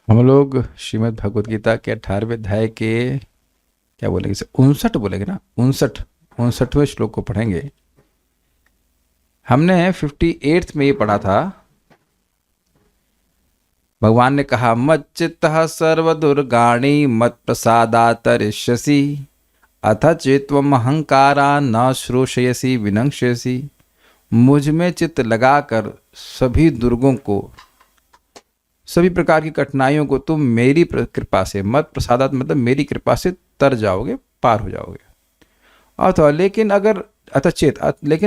हम लोग श्रीमद् भगवत गीता के 18वें अध्याय के क्या बोलेंगे इसे 59 बोलेंगे ना 59वें श्लोक को पढ़ेंगे। हमने 58th में ये पढ़ा था। भगवान ने कहा मत चित्तः सर्वदुर्गाणि मत प्रसादातरिष्यसि अथ चेत्वम अहंकारा न श्रोषयसि विनंक्ष्यसि। मुझ में चित्त लगाकर सभी दुर्गों को, सभी प्रकार की कठिनाइयों को तुम मेरी कृपा से, मत प्रसादात मतलब मेरी कृपा से तर जाओगे, पार हो जाओगे। अथवा लेकिन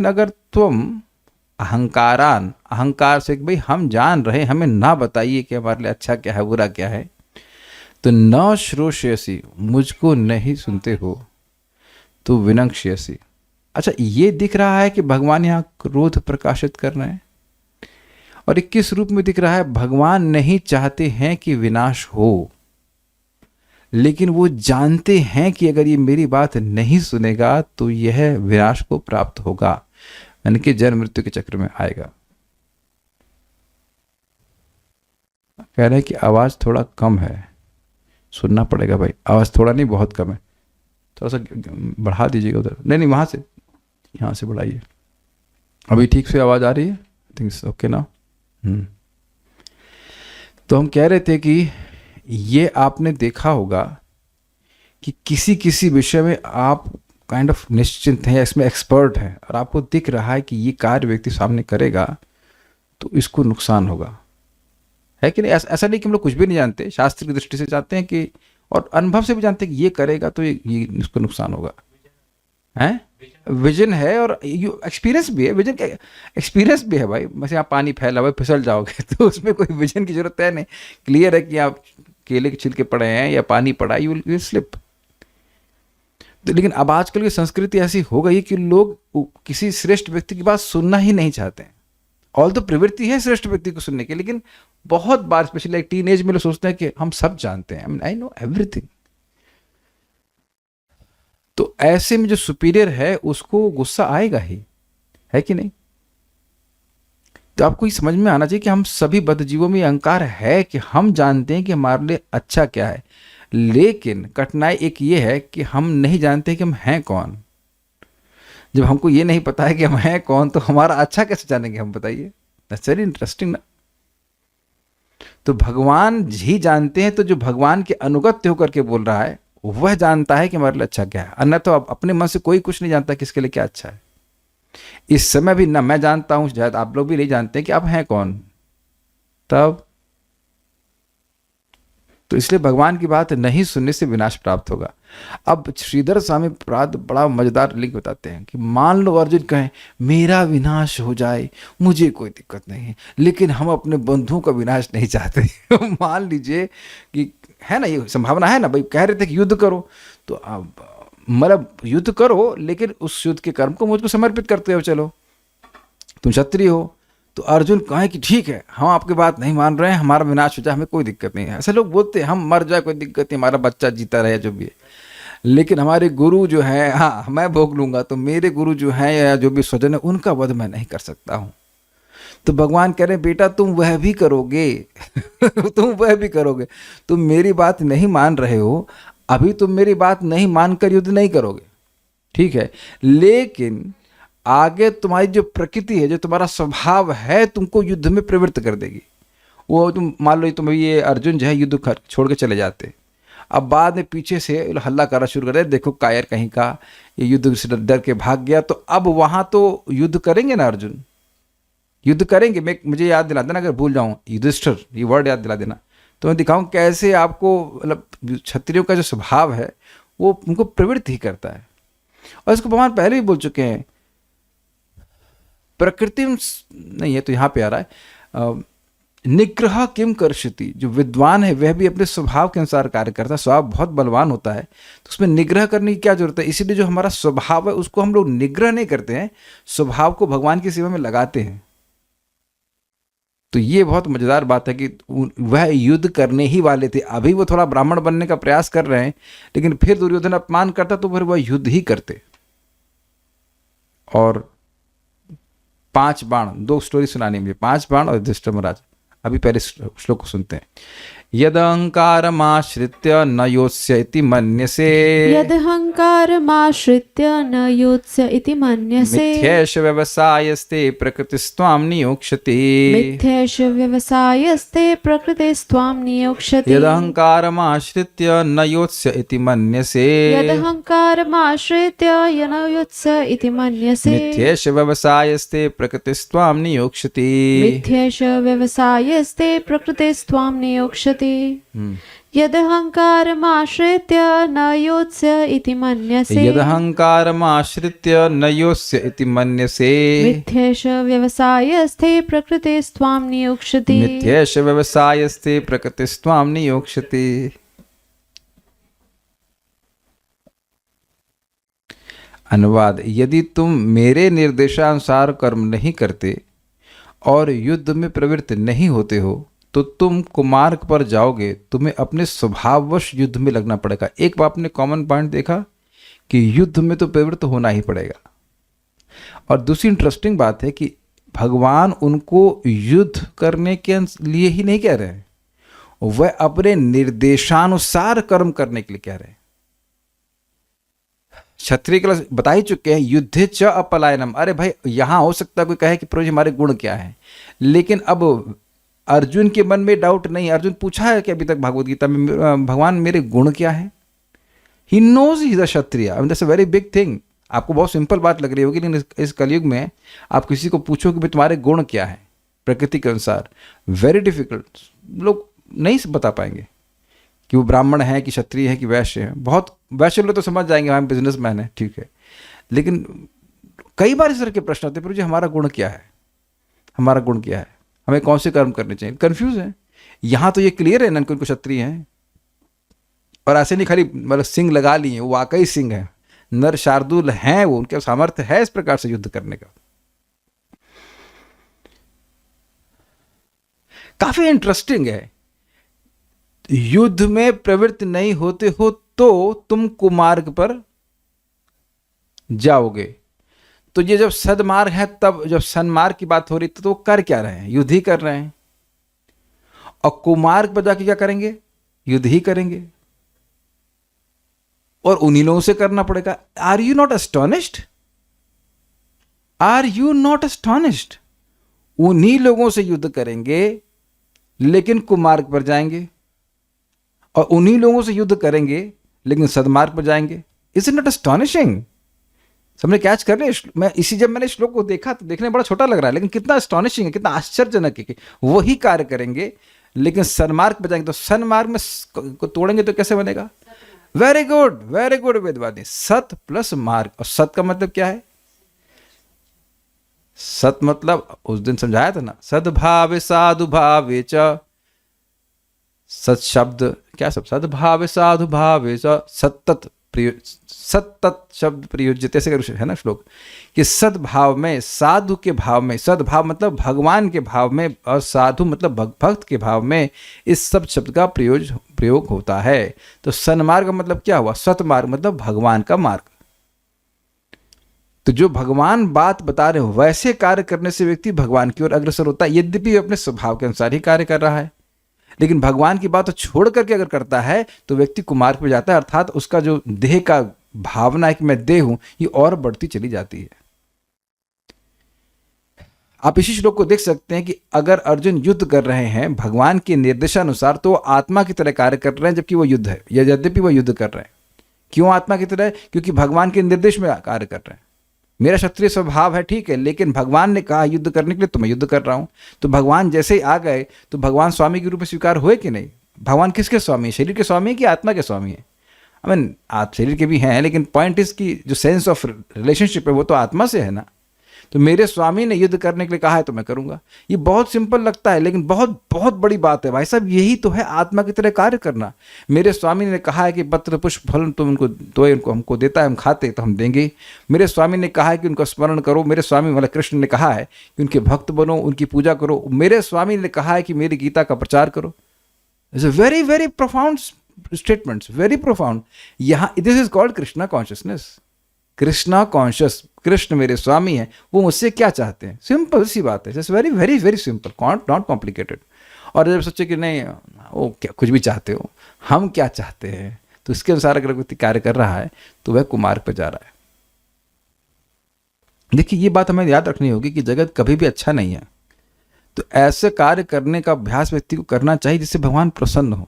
अगर तुम अहंकारान, अहंकार से कि भाई हम जान रहे, हमें ना बताइए कि हमारे लिए अच्छा क्या है बुरा क्या है, तो न श्रोष्यसी मुझको नहीं सुनते हो, तो विनंक्ष्यसी। अच्छा, ये दिख रहा है कि भगवान यहाँ क्रोध प्रकाशित कर रहे हैं और 21 रूप में दिख रहा है भगवान नहीं चाहते हैं कि विनाश हो, लेकिन वो जानते हैं कि अगर ये मेरी बात नहीं सुनेगा तो यह विनाश को प्राप्त होगा, यानी कि जन्म मृत्यु के चक्र में आएगा। कह रहे हैं कि आवाज थोड़ा कम है, सुनना पड़ेगा भाई। आवाज थोड़ा नहीं, बहुत कम है, थोड़ा सा बढ़ा दीजिएगा उधर। नहीं नहीं, वहां से, यहाँ से बढ़ाइए। अभी ठीक से आवाज आ रही है? आई थिंक ओके ना। तो हम कह रहे थे कि ये आपने देखा होगा कि किसी किसी विषय में आप काइंड ऑफ निश्चिंत हैं, इसमें एक्सपर्ट हैं, और आपको दिख रहा है कि ये कार्य व्यक्ति सामने करेगा तो इसको नुकसान होगा, है कि नहीं? ऐसा नहीं कि हम लोग कुछ भी नहीं जानते, शास्त्र की दृष्टि से जानते हैं कि, और अनुभव से भी जानते हैं कि ये करेगा तो ये इसको नुकसान होगा, है। विजन है और एक्सपीरियंस भी है। विजन का एक्सपीरियंस भी है भाई। वैसे आप पानी फैला हुआ फिसल जाओगे तो उसमें कोई विजन की जरूरत है नहीं। क्लियर है कि आप केले के छिलके पड़े हैं या पानी पड़ा, यू विल स्लिप। तो लेकिन अब आजकल की संस्कृति ऐसी हो गई कि लोग किसी श्रेष्ठ व्यक्ति की बात सुनना ही नहीं चाहते हैं। ऑल तो प्रवृत्ति है श्रेष्ठ व्यक्ति को सुनने की, लेकिन बहुत बार स्पेशली एक टीन एज में लोग सोचते हैं कि हम सब जानते हैं, I mean I know everything. तो ऐसे में जो सुपीरियर है उसको गुस्सा आएगा ही, है कि नहीं? तो आपको ये समझ में आना चाहिए कि हम सभी बद्धजीवों में अहंकार है कि हम जानते हैं कि हमारे लिए अच्छा क्या है, लेकिन कठिनाई एक ये है कि हम नहीं जानते कि हम हैं कौन। जब हमको ये नहीं पता है कि हम हैं कौन तो हमारा अच्छा कैसे जानेंगे हम, बताइए। दैट्स वेरी इंटरेस्टिंग ना। तो भगवान ही जानते हैं, तो जो भगवान के अनुगत्य होकर के बोल रहा है वह जानता है कि हमारे लिए अच्छा क्या है, अन्य तो अपने मन से कोई कुछ नहीं जानता किसके लिए क्या अच्छा है। इस समय भी ना मैं जानता हूं, शायद आप लोग भी नहीं जानते कि आप हैं कौन। तब तो इसलिए भगवान की बात नहीं सुनने से विनाश प्राप्त होगा। अब श्रीधर स्वामी प्राद बड़ा मजेदार लिंक बताते हैं कि मान लो अर्जुन कहें मेरा विनाश हो जाए, मुझे कोई दिक्कत नहीं है, लेकिन हम अपने बंधुओं का विनाश नहीं चाहते। मान लीजिए कि है ना, ये संभावना है ना भाई, कह रहे थे कि युद्ध करो, तो अब मतलब युद्ध करो लेकिन उस युद्ध के कर्म को मुझको समर्पित करते हो, चलो तुम क्षत्रिय हो। तो अर्जुन कहे कि ठीक है, हम आपकी बात नहीं मान रहे हैं, हमारा विनाश हो जाए हमें कोई दिक्कत नहीं है। ऐसे लोग बोलते हैं हम मर जाए कोई दिक्कत नहीं, हमारा बच्चा जीता रहे जो भी है, लेकिन हमारे गुरु जो है, हाँ मैं भोग लूंगा, तो मेरे गुरु जो है या जो भी स्वजन है उनका वध मैं नहीं कर सकता हूँ। तो भगवान कह रहे बेटा तुम वह भी करोगे। तुम वह भी करोगे, तुम मेरी बात नहीं मान रहे हो, अभी तुम मेरी बात नहीं मानकर युद्ध नहीं करोगे, ठीक है, लेकिन आगे तुम्हारी जो प्रकृति है, जो तुम्हारा स्वभाव है, तुमको युद्ध में प्रवृत्त कर देगी। वो तुम मान लो तुम ये अर्जुन जो है युद्ध छोड़ के चले जाते, अब बाद में पीछे से हल्ला करना शुरू कर दे, देखो कायर कहीं का, ये युद्ध से डर के भाग गया, तो अब वहां तो युद्ध करेंगे ना अर्जुन, युद्ध करेंगे। मैं मुझे याद दिला देना अगर भूल जाऊं, युधिष्ठिर ये वर्ड याद दिला देना, तो मैं दिखाऊं कैसे आपको, मतलब क्षत्रियों का जो स्वभाव है वो उनको प्रवृत्ति ही करता है। और इसको भगवान पहले भी बोल चुके हैं, प्रकृति नहीं है तो यहाँ पे आ रहा है, निग्रह किम कर्षति, जो विद्वान है वह भी अपने स्वभाव के अनुसार कार्य करता है। स्वभाव बहुत बलवान होता है तो उसमें निग्रह करने की क्या जरूरत है, इसीलिए जो हमारा स्वभाव है उसको हम लोग निग्रह नहीं करते हैं, स्वभाव को भगवान की सेवा में लगाते हैं। तो ये बहुत मजेदार बात है कि वह युद्ध करने ही वाले थे, अभी वो थोड़ा ब्राह्मण बनने का प्रयास कर रहे हैं, लेकिन फिर दुर्योधन अपमान करता तो फिर वह युद्ध ही करते। और 5 बाण, 2 स्टोरी सुनानी मुझे, 5 बाण और युधिष्ठिर महाराज। अभी पहले श्लोक को सुनते हैं। यदहंकारमाश्रित्य न योत्स्य इति मन्यसे। यदहंकारमाश्रित्य न योत्स्य इति मन्यसे। मिथ्येष व्यवसायस्ते प्रकृतिस्त्वां नियोक्ष्यति। मिथ्येष व्यवसायस्ते प्रकृतिस्त्वां नियोक्ष्यति। यदहंकारमाश्रित्य न योत्स्य इति मन्यसे। यदहंकारमाश्रित्य न योत्स्य इति मन्यसे। मिथ्येष व्यवसायस्ते प्रकृतिस्त्वां नियोक्ष्यति। मिथ्येष व्यवसायस्ते प्रकृतिस्त्वां नियोक्ष्यति। यदहंकारमाश्रित्य न योत्स्य इति मन्यसे। यदहंकारमाश्रित्य न योत्स्य इति मन्यसे। मिथ्येष व्यवसायस्ते प्रकृतिस्त्वां नियोक्ष्यति। मिथ्येष व्यवसायस्ते प्रकृतिस्त्वां नियोक्ष्यति। अनुवाद: यदि तुम मेरे निर्देशानुसार कर्म नहीं करते और युद्ध में प्रवृत्त नहीं होते हो तो तुम कुमार्ग पर जाओगे, तुम्हें अपने स्वभाववश युद्ध में लगना पड़ेगा। एक बार आपने कॉमन पॉइंट देखा कि युद्ध में तो प्रवृत्त होना ही पड़ेगा। और दूसरी इंटरेस्टिंग बात है कि भगवान उनको युद्ध करने के लिए ही नहीं कह रहे हैं, वह अपने निर्देशानुसार कर्म करने के लिए कह रहे हैं। क्षत्रिय के लिए बता ही चुके हैं, युद्धे च अपलायनम। अरे भाई, यहां हो सकता है कोई कहे कि प्रभु जी हमारे गुण क्या है, लेकिन अब अर्जुन के मन में डाउट नहीं। अर्जुन पूछा है कि अभी तक भगवत गीता में, भगवान मेरे गुण क्या है? He knows he is a kshatriya. I mean that's a very big thing. आपको बहुत सिंपल बात लग रही होगी, लेकिन इस कलयुग में आप किसी को पूछो कि भाई तुम्हारे गुण क्या है प्रकृति के अनुसार, वेरी डिफिकल्ट। लोग नहीं बता पाएंगे कि वो ब्राह्मण है कि क्षत्रिय है कि वैश्य है। बहुत वैश्य लोग तो समझ जाएंगे हम बिजनेसमैन है, ठीक है, लेकिन कई बार इस तरह के प्रश्न आते हैं, प्रभु जी हमारा गुण क्या है, हमारा गुण क्या है, हमें कौन से कर्म करने चाहिए। कंफ्यूज है। यहां तो ये क्लियर है ना कि उनको क्षत्रिय हैं, और ऐसे नहीं खाली मतलब सिंह लगा लिए, वो वाकई सिंह है, नर शार्दुल हैं, वो उनके सामर्थ्य है इस प्रकार से युद्ध करने का। काफी इंटरेस्टिंग है। युद्ध में प्रवृत्त नहीं होते हो तो तुम कुमार्ग पर जाओगे। तो ये जब सदमार्ग है, तब जब सन्मार्ग की बात हो रही तो वो कर क्या रहे हैं? युद्ध ही कर रहे हैं। और कुमार्ग पर जाके क्या करेंगे? युद्ध ही करेंगे, और उन्हीं लोगों से करना पड़ेगा। Are you not astonished? Are you not astonished? उन्हीं लोगों से युद्ध करेंगे, लेकिन कुमार्ग पर जाएंगे, और उन्हीं लोगों से युद्ध करेंगे लेकिन सदमार्ग पर जाएंगे। Is it not astonishing? सबने कैच कर रहे? मैं जब मैंने श्लोक को देखा तो देखने में बड़ा छोटा लग रहा है, लेकिन कितना एस्टोनिशिंग है, कितना आश्चर्यजनक है कि वही कार्य करेंगे लेकिन सन्मार्ग पर जाएंगे। तो सन्मार्ग में को तोड़ेंगे तो कैसे बनेगा? वेरी गुड, वेरी गुड वेदवादी। सत प्लस मार्ग। और सत का मतलब क्या है? सत मतलब उस दिन समझाया था ना, सद्भावे साधु भावे च। सत शब्द क्या? सब सद्भावे साधु भावे च सत्तत सत्तत शब्द प्रयोज्य, ऐसे है ना श्लोक, कि सद्भाव में, साधु के भाव में, सद्भाव मतलब भगवान के भाव में, और साधु मतलब भक्त के भाव में, इस सब शब्द का प्रयोग होता है। तो सन्मार्ग मतलब क्या हुआ? सतमार्ग मतलब भगवान का मार्ग। तो जो भगवान बात बता रहे हो वैसे कार्य करने से व्यक्ति भगवान की ओर अग्रसर होता है, यद्यपि अपने स्वभाव के अनुसार ही कार्य कर रहा है। लेकिन भगवान की बात छोड़ करके अगर करता है तो व्यक्ति कुमार्ग पे जाता है, अर्थात उसका जो देह का भावना है कि मैं देह हूं, ये और बढ़ती चली जाती है। आप इसी श्लोक को देख सकते हैं कि अगर अर्जुन युद्ध कर रहे हैं भगवान के निर्देशानुसार तो वो आत्मा की तरह कार्य कर रहे हैं, जबकि वो युद्ध है, या यद्यपि वो युद्ध कर रहे हैं। क्यों आत्मा की तरह? क्योंकि भगवान के निर्देश में कार्य कर रहे हैं। मेरा क्षत्रिय स्वभाव है, ठीक है, लेकिन भगवान ने कहा युद्ध करने के लिए तो मैं युद्ध कर रहा हूं। तो भगवान जैसे ही आ गए तो भगवान स्वामी के रूप में स्वीकार हुए कि नहीं? भगवान किसके स्वामी है? शरीर के स्वामी है कि आत्मा के स्वामी है? आई मीन आप शरीर के भी हैं, लेकिन पॉइंट इज की जो सेंस ऑफ रिलेशनशिप है वो तो आत्मा से है ना। तो मेरे स्वामी ने युद्ध करने के लिए कहा है तो मैं करूंगा। ये बहुत सिंपल लगता है, लेकिन बहुत बहुत बड़ी बात है भाई साहब। यही तो है आत्मा की तरह कार्य करना। मेरे स्वामी ने कहा है कि पत्र पुष्प फल तुम उनको हमको देता है, हम खाते तो हम देंगे। मेरे स्वामी ने कहा है कि उनका स्मरण करो। मेरे स्वामी मतलब कृष्ण ने कहा है कि उनके भक्त बनो, उनकी पूजा करो। मेरे स्वामी ने कहा है कि मेरी गीता का प्रचार करो। It's a very very profound statements, very profound. यहाँ this is called Krishna consciousness. Krishna conscious, Krishna मेरे स्वामी हैं, वो मुझसे क्या चाहते हैं? सिंपल सी बात है, just very very very simple, not complicated. और जब सोचे कि नहीं वो क्या कुछ भी चाहते हो, हम क्या चाहते हैं, तो इसके अनुसार अगर व्यक्ति कार्य कर रहा है तो वह कुमार्ग पर जा रहा है। देखिए ये बात हमें याद रखनी होगी कि जगत कभी भी अच्छा नहीं है, तो ऐसे कार्य करने का अभ्यास व्यक्ति को करना चाहिए जिससे भगवान प्रसन्न हो।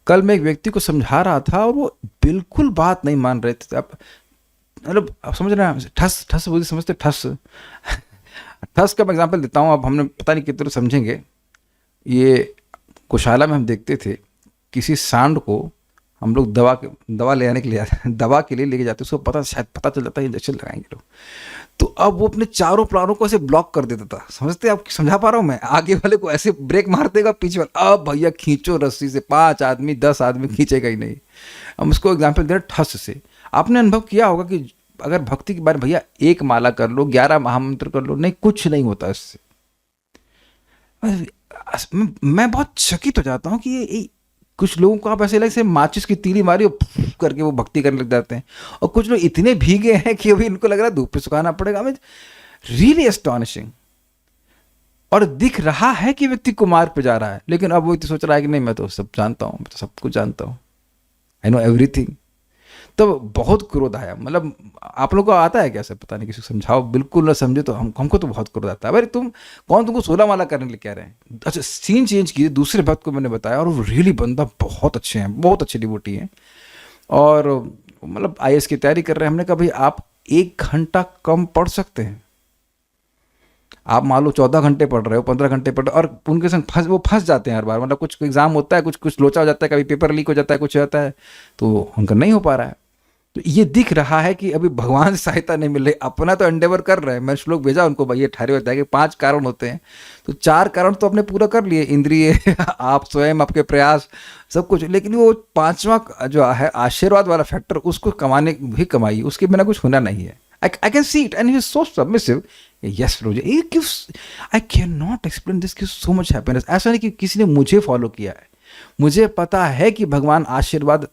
कल मैं एक व्यक्ति को समझा रहा था और वो बिल्कुल बात नहीं मान रहे थे। मतलब आप समझ रहे हैं, ठस ठस बुद्धि समझते, ठस ठस का मैं एग्जाम्पल देता हूँ, अब हमने पता नहीं कितने लोग समझेंगे। ये गौशाला में हम देखते थे, किसी सांड को हम लोग दवा ले आने के लिए दवा के लिए लेके जाते, उसको शायद पता चल जाता है इंजेक्शन लगाएंगे लोग, तो अब वो अपने चारों प्राणों को ऐसे ब्लॉक कर देता था। समझते आप, समझा पा रहा हूँ मैं? आगे वाले को ऐसे ब्रेक मार देगा, पीछे वाला अब भैया खींचो रस्सी से, 5 आदमी 10 आदमी खींचेगा ही नहीं। हम उसको एग्जाम्पल दे रहे ठस से। आपने अनुभव किया होगा कि अगर भक्ति के बारे में भैया 1 माला कर लो, 11 महामंत्र कर लो, नहीं कुछ नहीं होता इससे। मैं बहुत चकित हो जाता हूँ कि ये कुछ लोगों को आप ऐसे लगे से माचिस की तीली मारी और करके वो भक्ति करने लग जाते हैं, और कुछ लोग इतने भीगे हैं कि अभी इनको लग रहा है धूप पे सुखाना पड़ेगा। हमें रियली एस्टॉनिशिंग। और दिख रहा है कि व्यक्ति कुमार्ग पे जा रहा है, लेकिन अब वो सोच रहा है कि नहीं मैं तो सब जानता हूँ, मैं तो सब कुछ जानता हूँ, आई नो एवरीथिंग। तो बहुत क्रोध आया। मतलब आप लोगों को आता है क्या? सब पता नहीं, किसी को समझाओ, बिल्कुल ना समझे तो हमको तो बहुत क्रोध आता है। अरे तुमको 16 माला करने के लिए कह रहे हैं? अच्छा सीन चेंज कीजिए। दूसरे भक्त को मैंने बताया और वो रियली बंदा बहुत अच्छे हैं, बहुत अच्छे डिवोटी हैं, और मतलब IAS की तैयारी कर रहे हैं। हमने कहा भाई आप 1 घंटा कम पढ़ सकते हैं? आप मान लो 14 घंटे पढ़ रहे हो, 15 घंटे पढ़ रहे हो, और उनके संग वो फंस जाते हैं हर बार। मतलब कुछ एग्जाम होता है, कुछ लोचा हो जाता है, कभी पेपर लीक हो जाता है, कुछ होता है, तो उनका नहीं हो पा रहा है। तो ये दिख रहा है कि अभी भगवान से सहायता नहीं मिल रही। अपना तो एंडेवर कर रहे हैं। मैं श्लोक भेजा उनको, भाई ये ठहरे होता है कि 5 कारण होते हैं, तो 4 कारण तो अपने पूरा कर लिए, इंद्रिय आप स्वयं, आपके प्रयास, सब कुछ, लेकिन वो 5वां जो है आशीर्वाद वाला फैक्टर, उसको कमाने भी कमाइए, उसके बिना कुछ होना नहीं है। I can see it and he is so submissive. Yes Roger, it gives, I cannot explain, this gives so much happiness. ऐसा नहीं कि किसी ने मुझे फॉलो किया है, मुझे पता है कि भगवान आशीर्वाद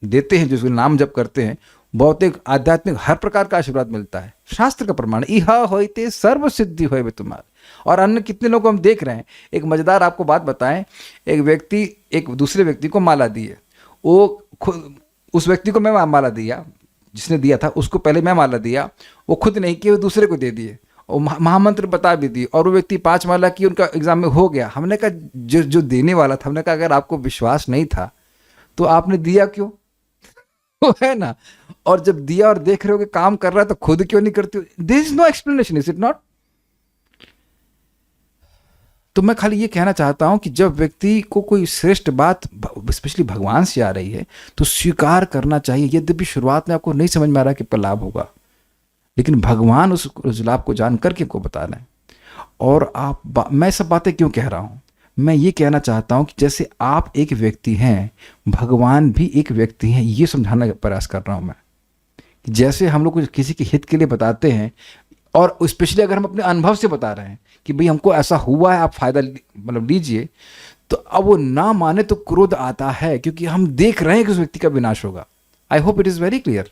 देते हैं, जिसको नाम जप करते हैं, भौतिक आध्यात्मिक हर प्रकार का आशीर्वाद मिलता है। शास्त्र का प्रमाण, इहा होइते सर्व सिद्धि होए तुम्हारे। और अन्य कितने लोग हम देख रहे हैं। एक मजेदार आपको बात बताएं, एक व्यक्ति एक दूसरे व्यक्ति को माला दी है, वो खुद, उस व्यक्ति को मैं माला दिया, जिसने दिया था उसको पहले मैं माला दिया, वो खुद नहीं किए, वो दूसरे को दे दिए, और महामंत्र बता भी दी, और वो व्यक्ति 5 माला की, उनका एग्जाम में हो गया। हमने कहा जो देने वाला था, हमने कहा अगर आपको विश्वास नहीं था तो आपने दिया क्यों? वो है ना। और जब दिया और देख रहे हो कि काम कर रहा है, तो खुद क्यों नहीं करते हो? There is no explanation, is it not? तो मैं खाली ये कहना चाहता हूं कि जब व्यक्ति को कोई श्रेष्ठ बात स्पेशली भगवान से आ रही है तो स्वीकार करना चाहिए। यद्यपि शुरुआत में आपको नहीं समझ में आ रहा कि पर लाभ होगा, लेकिन भगवान उस लाभ को जान करके आपको बता रहे हैं। और मैं सब बातें क्यों कह रहा हूं? मैं ये कहना चाहता हूं कि जैसे आप एक व्यक्ति हैं, भगवान भी एक व्यक्ति हैं, ये समझाने का प्रयास कर रहा हूं मैं। जैसे हम लोग किसी के हित के लिए बताते हैं, और स्पेशली अगर हम अपने अनुभव से बता रहे हैं कि भाई हमको ऐसा हुआ है, आप फायदा मतलब लीजिए, तो अब वो ना माने तो क्रोध आता है, क्योंकि हम देख रहे हैं कि उस व्यक्ति का विनाश होगा। I hope it is very clear.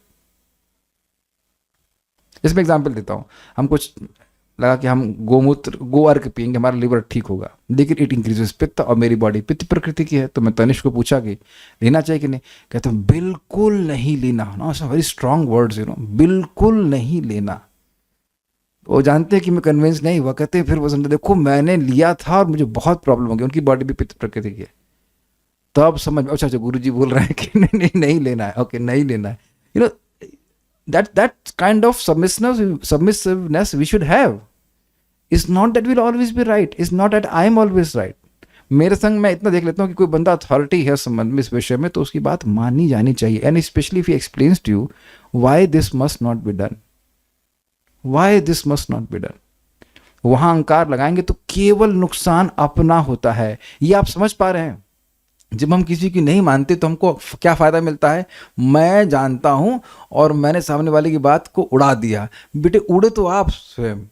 इसमें एग्जाम्पल देता हूं। हम कुछ लगा कि हम गो अर्क पियेंगे, हमारा लिवर ठीक होगा, लेकिन इट इंक्रीजेस पित्त, और मेरी बॉडी पित्त प्रकृति की है। तो मैं तनिष्क को पूछा कि लेना चाहिए कि नहीं, कहते हैं बिल्कुल नहीं लेना। ना वेरी स्ट्रांग वर्ड्स, बिल्कुल नहीं लेना। वो जानते हैं कि मैं कन्विंस नहीं हुआ, कहते हैं फिर वो समझे देखो मैंने लिया था और मुझे बहुत प्रॉब्लम हो गई, उनकी बॉडी भी पित्त प्रकृति की है। तब समझ में, अच्छा गुरु जी बोल रहे हैं कि नहीं लेना है, ओके नहीं लेना है। that kind of submissiveness we should have. It's not that we'll always be right. It's not that I am always right. मेरे संग मैं इतना देख लेता हूँ कि कोई बंदा अथॉरिटी है संबंध में इस विषय में, तो उसकी बात माननी जानी चाहिए। And specially if he explains to you why this must not be done, why this must not be done. वहां अंकार लगाएंगे तो केवल नुकसान अपना होता है। ये आप समझ पा रहे हैं? जब हम किसी की नहीं मानते तो हमको क्या फायदा मिलता है? मैं जानता हूं और मैंने सामने वाले की बात को उड़ा दिया। बेटे उड़े तो आप स्वयं,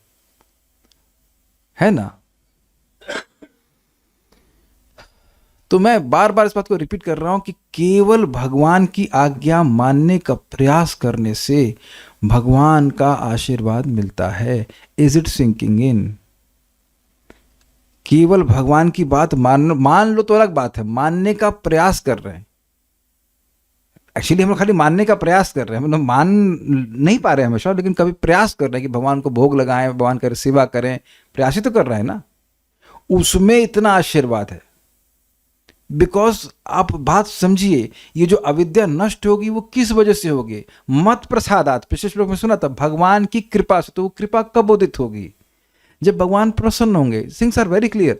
है ना? तो मैं बार बार इस बात को रिपीट कर रहा हूं कि केवल भगवान की आज्ञा मानने का प्रयास करने से भगवान का आशीर्वाद मिलता है। Is it sinking in? केवल भगवान की बात मान लो तो अलग बात है, मानने का प्रयास कर रहे हैं। एक्चुअली हम लोग खाली मानने का प्रयास कर रहे हैं, मतलब मान नहीं पा रहे हैं हमेशा, लेकिन कभी प्रयास कर रहे हैं कि भगवान को भोग लगाएं, भगवान की सेवा करें, प्रयास ही तो कर रहे हैं ना। उसमें इतना आशीर्वाद है। बिकॉज आप बात समझिए, ये जो अविद्या नष्ट होगी वो किस वजह से होगी? मत प्रसादात, पिछले श्लोक में सुना था, भगवान की कृपा से। तो वो कृपा कब उदित होगी? जब भगवान प्रसन्न होंगे। थिंग्स आर वेरी क्लियर,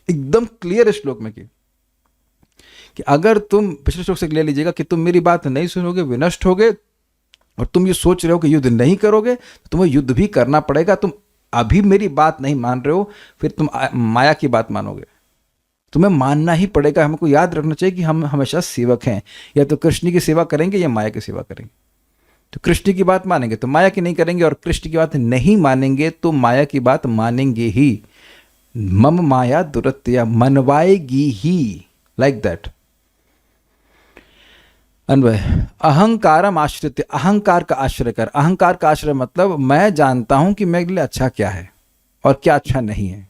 एकदम क्लियर है श्लोक में कि अगर तुम, पिछले श्लोक से ले लीजिएगा, कि तुम मेरी बात नहीं सुनोगे, विनष्ट होगे, और तुम ये सोच रहे हो कि युद्ध नहीं करोगे, तो तुम्हें युद्ध भी करना पड़ेगा। तुम अभी मेरी बात नहीं मान रहे हो, फिर तुम माया की बात मानोगे। तुम्हें मानना ही पड़ेगा। हमको याद रखना चाहिए कि हम हमेशा सेवक हैं, या तो कृष्ण की सेवा करेंगे या माया की सेवा करेंगे। तो कृष्ण की बात मानेंगे तो माया की नहीं करेंगे, और कृष्ण की बात नहीं मानेंगे तो माया की बात मानेंगे ही। मम माया दुरत्या, मनवाएगी ही, लाइक दैट। अन्वय, अहंकारम आश्रित, अहंकार का आश्रय कर। अहंकार का आश्रय मतलब मैं जानता हूं कि मेरे लिए अच्छा क्या है और क्या अच्छा नहीं है।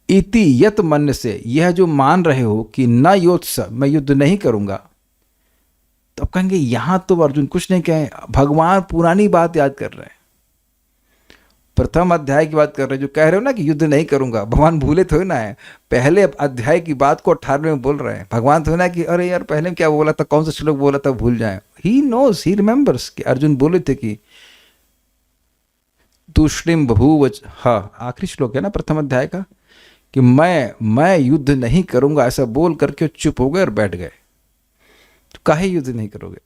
इति यत मन से, यह जो मान रहे हो कि न योत्स, मैं युद्ध नहीं करूंगा, तो अब कहेंगे यहां तो अर्जुन कुछ नहीं कहे, भगवान पुरानी बात याद कर रहे हैं, प्रथम अध्याय की बात कर रहे हैं। जो कह रहे हो ना कि युद्ध नहीं करूंगा, भगवान भूले थोड़े ना है, पहले अध्याय की बात को 18वें में बोल रहे हैं। भगवान थोड़े ना कि अरे यार पहले में क्या बोला था, कौन सा श्लोक बोला था, भूल जाए। ही नोस, ही रिमेंबर्स कि अर्जुन बोले थे कि तूष्णिम बभूव, हाँ आखिरी श्लोक है ना प्रथम अध्याय का, कि मैं युद्ध नहीं करूंगा, ऐसा बोल करके चुप हो गए और बैठ गए। तो काहे युद्ध नहीं करोगे?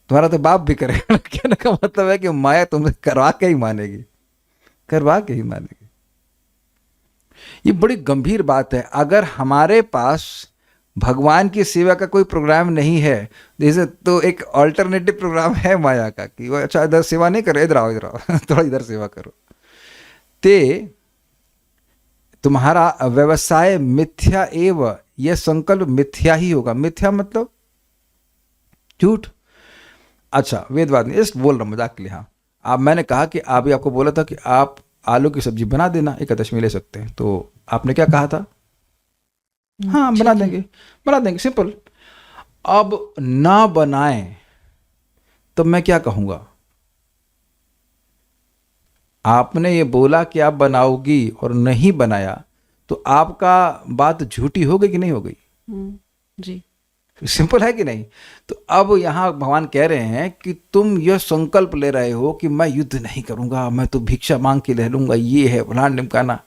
तुम्हारा तो बाप भी करेगा। कहने का मतलब है कि माया तुमसे करवा के ही मानेगी, करवा के ही मानेगी। ये बड़ी गंभीर बात है। अगर हमारे पास भगवान की सेवा का कोई प्रोग्राम नहीं है, जैसे तो एक ऑल्टरनेटिव प्रोग्राम है माया का कि वो अच्छा इधर सेवा नहीं करे, इधर आओ इधर आओ थोड़ा इधर सेवा करो, ते तुम्हारा व्यवसाय मिथ्या एव, यह संकल्प मिथ्या ही होगा। मिथ्या मतलब झूठ। अच्छा वेदवाद में इस बोल रहा हूँ मजाक के लिए। हाँ, आप, मैंने कहा कि अभी आपको बोला था कि आप आलू की सब्जी बना देना, एकादशी में ले सकते हैं, तो आपने क्या कहा था? हाँ बना देंगे, बना देंगे, सिंपल। अब ना बनाएं तो मैं क्या कहूंगा? आपने ये बोला कि आप बनाओगी और नहीं बनाया, तो आपका बात झूठी हो गई कि नहीं हो गई? जी, सिंपल है कि नहीं? तो अब यहाँ भगवान कह रहे हैं कि तुम यह संकल्प ले रहे हो कि मैं युद्ध नहीं करूंगा, मैं तो भिक्षा मांग के रह लूंगा, ये है फलान ढिमकाना,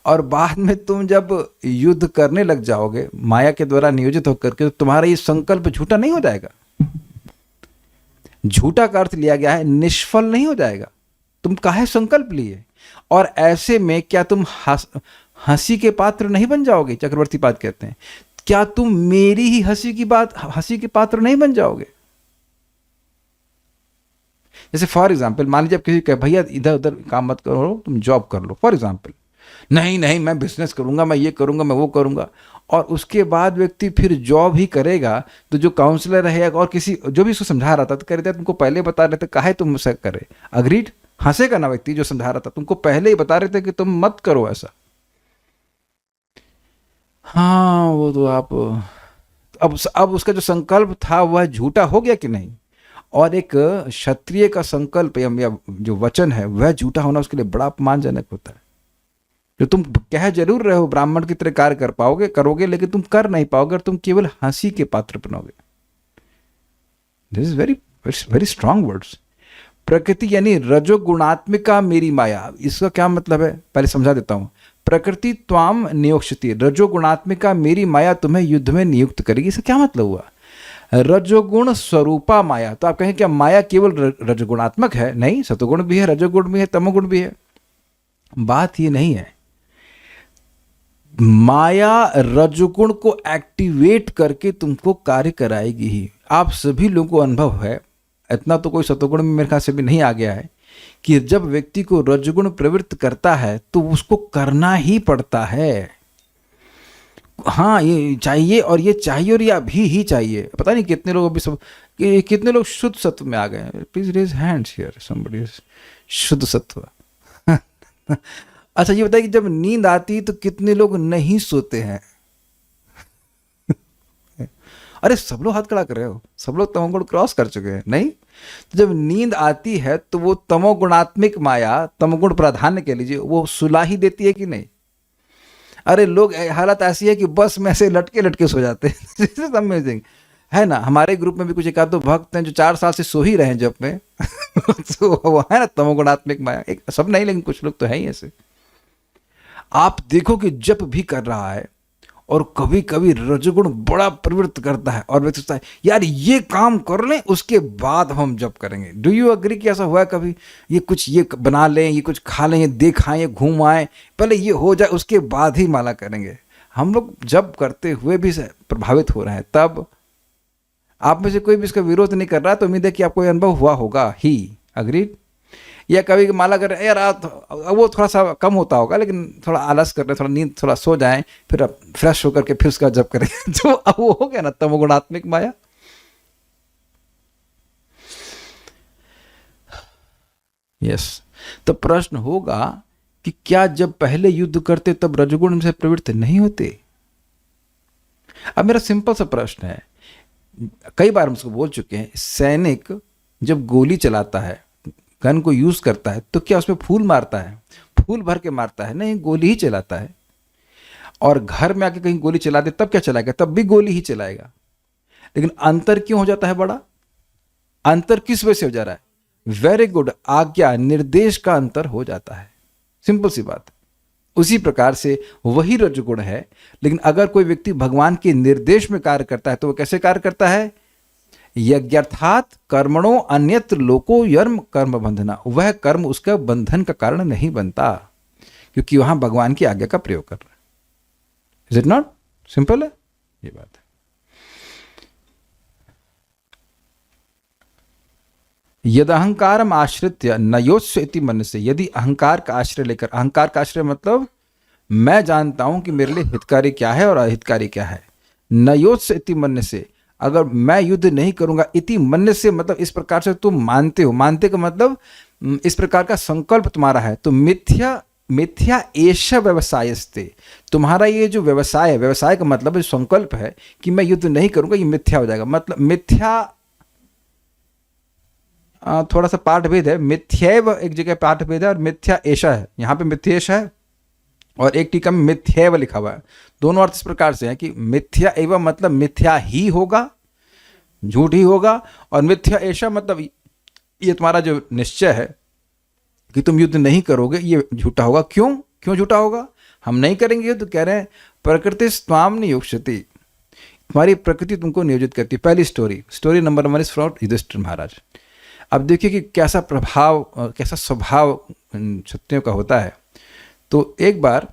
और बाद में तुम जब युद्ध करने लग जाओगे माया के द्वारा नियोजित होकर के, तो तुम्हारा ये संकल्प झूठा नहीं हो जाएगा? झूठा का अर्थ लिया गया है निष्फल नहीं हो जाएगा। तुम काहे संकल्प लिए? और ऐसे में क्या तुम हंसी के पात्र नहीं बन जाओगे? चक्रवर्ती पाद कहते हैं, क्या तुम मेरी ही हंसी के पात्र नहीं बन जाओगे? जैसे फॉर एग्जाम्पल मान लीजिए आप किसी कहे भैया इधर उधर काम मत करो, तुम जॉब कर लो, फॉर एग्जाम्पल। नहीं नहीं मैं बिजनेस करूंगा, मैं ये करूंगा, मैं वो करूंगा, और उसके बाद व्यक्ति फिर जॉब ही करेगा, तो जो काउंसलर है और किसी जो भी उसको समझा रहा था तो कह रहे थे तुमको पहले बता रहे थे, काहे तुम ऐसा करे? अग्रीड, हंसेगा ना व्यक्ति जो समझा रहा था, तुमको पहले ही बता रहे थे कि तुम मत करो ऐसा। हाँ वो तो आप, अब उसका जो संकल्प था वह झूठा हो गया कि नहीं? और एक क्षत्रिय का संकल्प या जो वचन है वह झूठा होना उसके लिए बड़ा अपमानजनक होता है। जो तुम कह जरूर रहे हो ब्राह्मण की तरह कार्य कर पाओगे, करोगे, लेकिन तुम कर नहीं पाओगे और तुम केवल हंसी के पात्र बनोगे। This is very very strong words. प्रकृति यानी रजोगुणात्मिका मेरी माया, इसका क्या मतलब है पहले समझा देता हूं। प्रकृति त्वाम नियोक्ष्यति, रजोगुणात्मिका मेरी माया तुम्हें युद्ध में नियुक्त करेगी। इसका क्या मतलब हुआ? रजोगुण स्वरूपा माया। तो आप कहें क्या माया केवल रजोगुणात्मक है? नहीं, सतोगुण भी है, रजोगुण भी है, तमोगुण भी है। बात ये नहीं है। माया रजोगुण को एक्टिवेट करके तुमको कार्य कराएगी ही। आप सभी लोगों को अनुभव है, इतना तो कोई सतोगुण में मेरे ख्याल से भी नहीं आ गया है, कि जब व्यक्ति को रजोगुण प्रवृत्त करता है तो उसको करना ही पड़ता है। हाँ ये चाहिए और ये चाहिए और ये अभी ही चाहिए। पता नहीं कितने लोग अभी सब, कितने लोग शुद्ध सत्व में आ गए? Please raise hands here somebody. शुद्ध सत्व अच्छा ये बताइए कि जब नींद आती है तो कितने लोग नहीं सोते हैं? अरे सब लोग हाथ खड़ा कर रहे हो, सब लोग तमोगुण क्रॉस कर चुके हैं नहीं? तो जब नींद आती है तो वो तमोगुणात्मिक माया, तमोगुण प्राधान्य कह लीजिए, वो सुला ही देती है कि नहीं? अरे लोग हालत ऐसी है कि बस में ऐसे लटके लटके सो जाते हैं। दिस इज अमेजिंग, है ना? हमारे ग्रुप में भी कुछ एक आध दो भक्त हैं जो 4 साल से सो ही रहे हैं जब में। तो वो है ना तमोगुणात्मिक माया, एक सब नहीं लेकिन कुछ लोग तो है ही ऐसे। आप देखो कि जप भी कर रहा है और कभी कभी रजोगुण बड़ा प्रवृत्त करता है और व्यक्ति सोचता है यार ये काम कर लें उसके बाद हम जप करेंगे। डू यू अग्री कि ऐसा हुआ है कभी? ये कुछ ये बना लें, ये कुछ खा लें, ये देख आएं, ये घूम आएं, पहले ये हो जाए उसके बाद ही माला करेंगे। हम लोग जप करते हुए भी प्रभावित हो रहे हैं। तब आप में से कोई भी इसका विरोध नहीं कर रहा, तो उम्मीद है कि आपको ये अनुभव हुआ होगा ही। अग्रीड? या कभी माला कर रहे हैं यार वो थोड़ा सा कम होता होगा, लेकिन थोड़ा आलस कर रहे हैं, थोड़ा नींद, थोड़ा सो जाएं, फिर अब फ्रेश होकर के फिर उसका जप करें। तो अब वो हो गया ना तमोगुणात्मिक माया। यस। तो प्रश्न होगा कि क्या जब पहले युद्ध करते तब रजोगुण से प्रवृत्त नहीं होते? अब मेरा सिंपल सा प्रश्न है, कई बार हम उसको बोल चुके हैं, सैनिक जब गोली चलाता है, गन को यूज करता है, तो क्या उसमें फूल मारता है? फूल भर के मारता है? नहीं, गोली ही चलाता है। और घर में आके कहीं गोली चला दे तब क्या चलाएगा? तब भी गोली ही चलाएगा। लेकिन अंतर क्यों हो जाता है बड़ा? अंतर किस वजह से हो जा रहा है? वेरी गुड, आज्ञा निर्देश का अंतर हो जाता है। सिंपल सी बात। उसी प्रकार से वही रजोगुण है, लेकिन अगर कोई व्यक्ति भगवान के निर्देश में कार्य करता है तो वो कैसे कार्य करता है? यज्ञार्थात कर्मणो अन्यत्र लोको यर्म कर्म बंधना, वह कर्म उसका बंधन का कारण नहीं बनता, क्योंकि वहां भगवान की आज्ञा का प्रयोग कर रहा है। Is it not simple? है ये बात है। यद अहंकारम आश्रित्य नयोत्स्य इति मन से, यदि अहंकार का आश्रय लेकर, अहंकार का आश्रय मतलब मैं जानता हूं कि मेरे लिए हितकारी क्या है और अहितकारी क्या है, नयोत्स्य इति मन से, अगर मैं युद्ध नहीं करूंगा, इति मन से मतलब इस प्रकार से तुम मानते हो, मानते का मतलब इस प्रकार का संकल्प तुम्हारा है, तो मिथ्या मिथ्या एष व्यवसायस्ते, तुम्हारा ये जो व्यवसाय है, व्यवसाय का मतलब जो संकल्प है कि मैं युद्ध नहीं करूंगा, ये मिथ्या हो जाएगा। मतलब मिथ्या थोड़ा सा पाठ भेद है, मिथ्यैव एक जगह पाठ भेद है और मिथ्या एषा है, यहाँ पे मिथ्येश है और एक टीका में मिथ्यैव लिखा हुआ है। दोनों अर्थ इस प्रकार से है कि मिथ्या एवं मतलब मिथ्या ही होगा, झूठ ही होगा, और मिथ्या एषा मतलब ये तुम्हारा जो निश्चय है कि तुम युद्ध नहीं करोगे, ये झूठा होगा। क्यों क्यों झूठा होगा? हम नहीं करेंगे युद्ध, कह रहे हैं प्रकृति स्वाम नियोक्ष्यति, तुम्हारी प्रकृति तुमको नियोजित करती है। पहली story number 1 is from Yudhishthir Maharaj. अब देखिए कि कैसा प्रभाव, कैसा स्वभाव क्षत्रियों का होता है। तो एक बार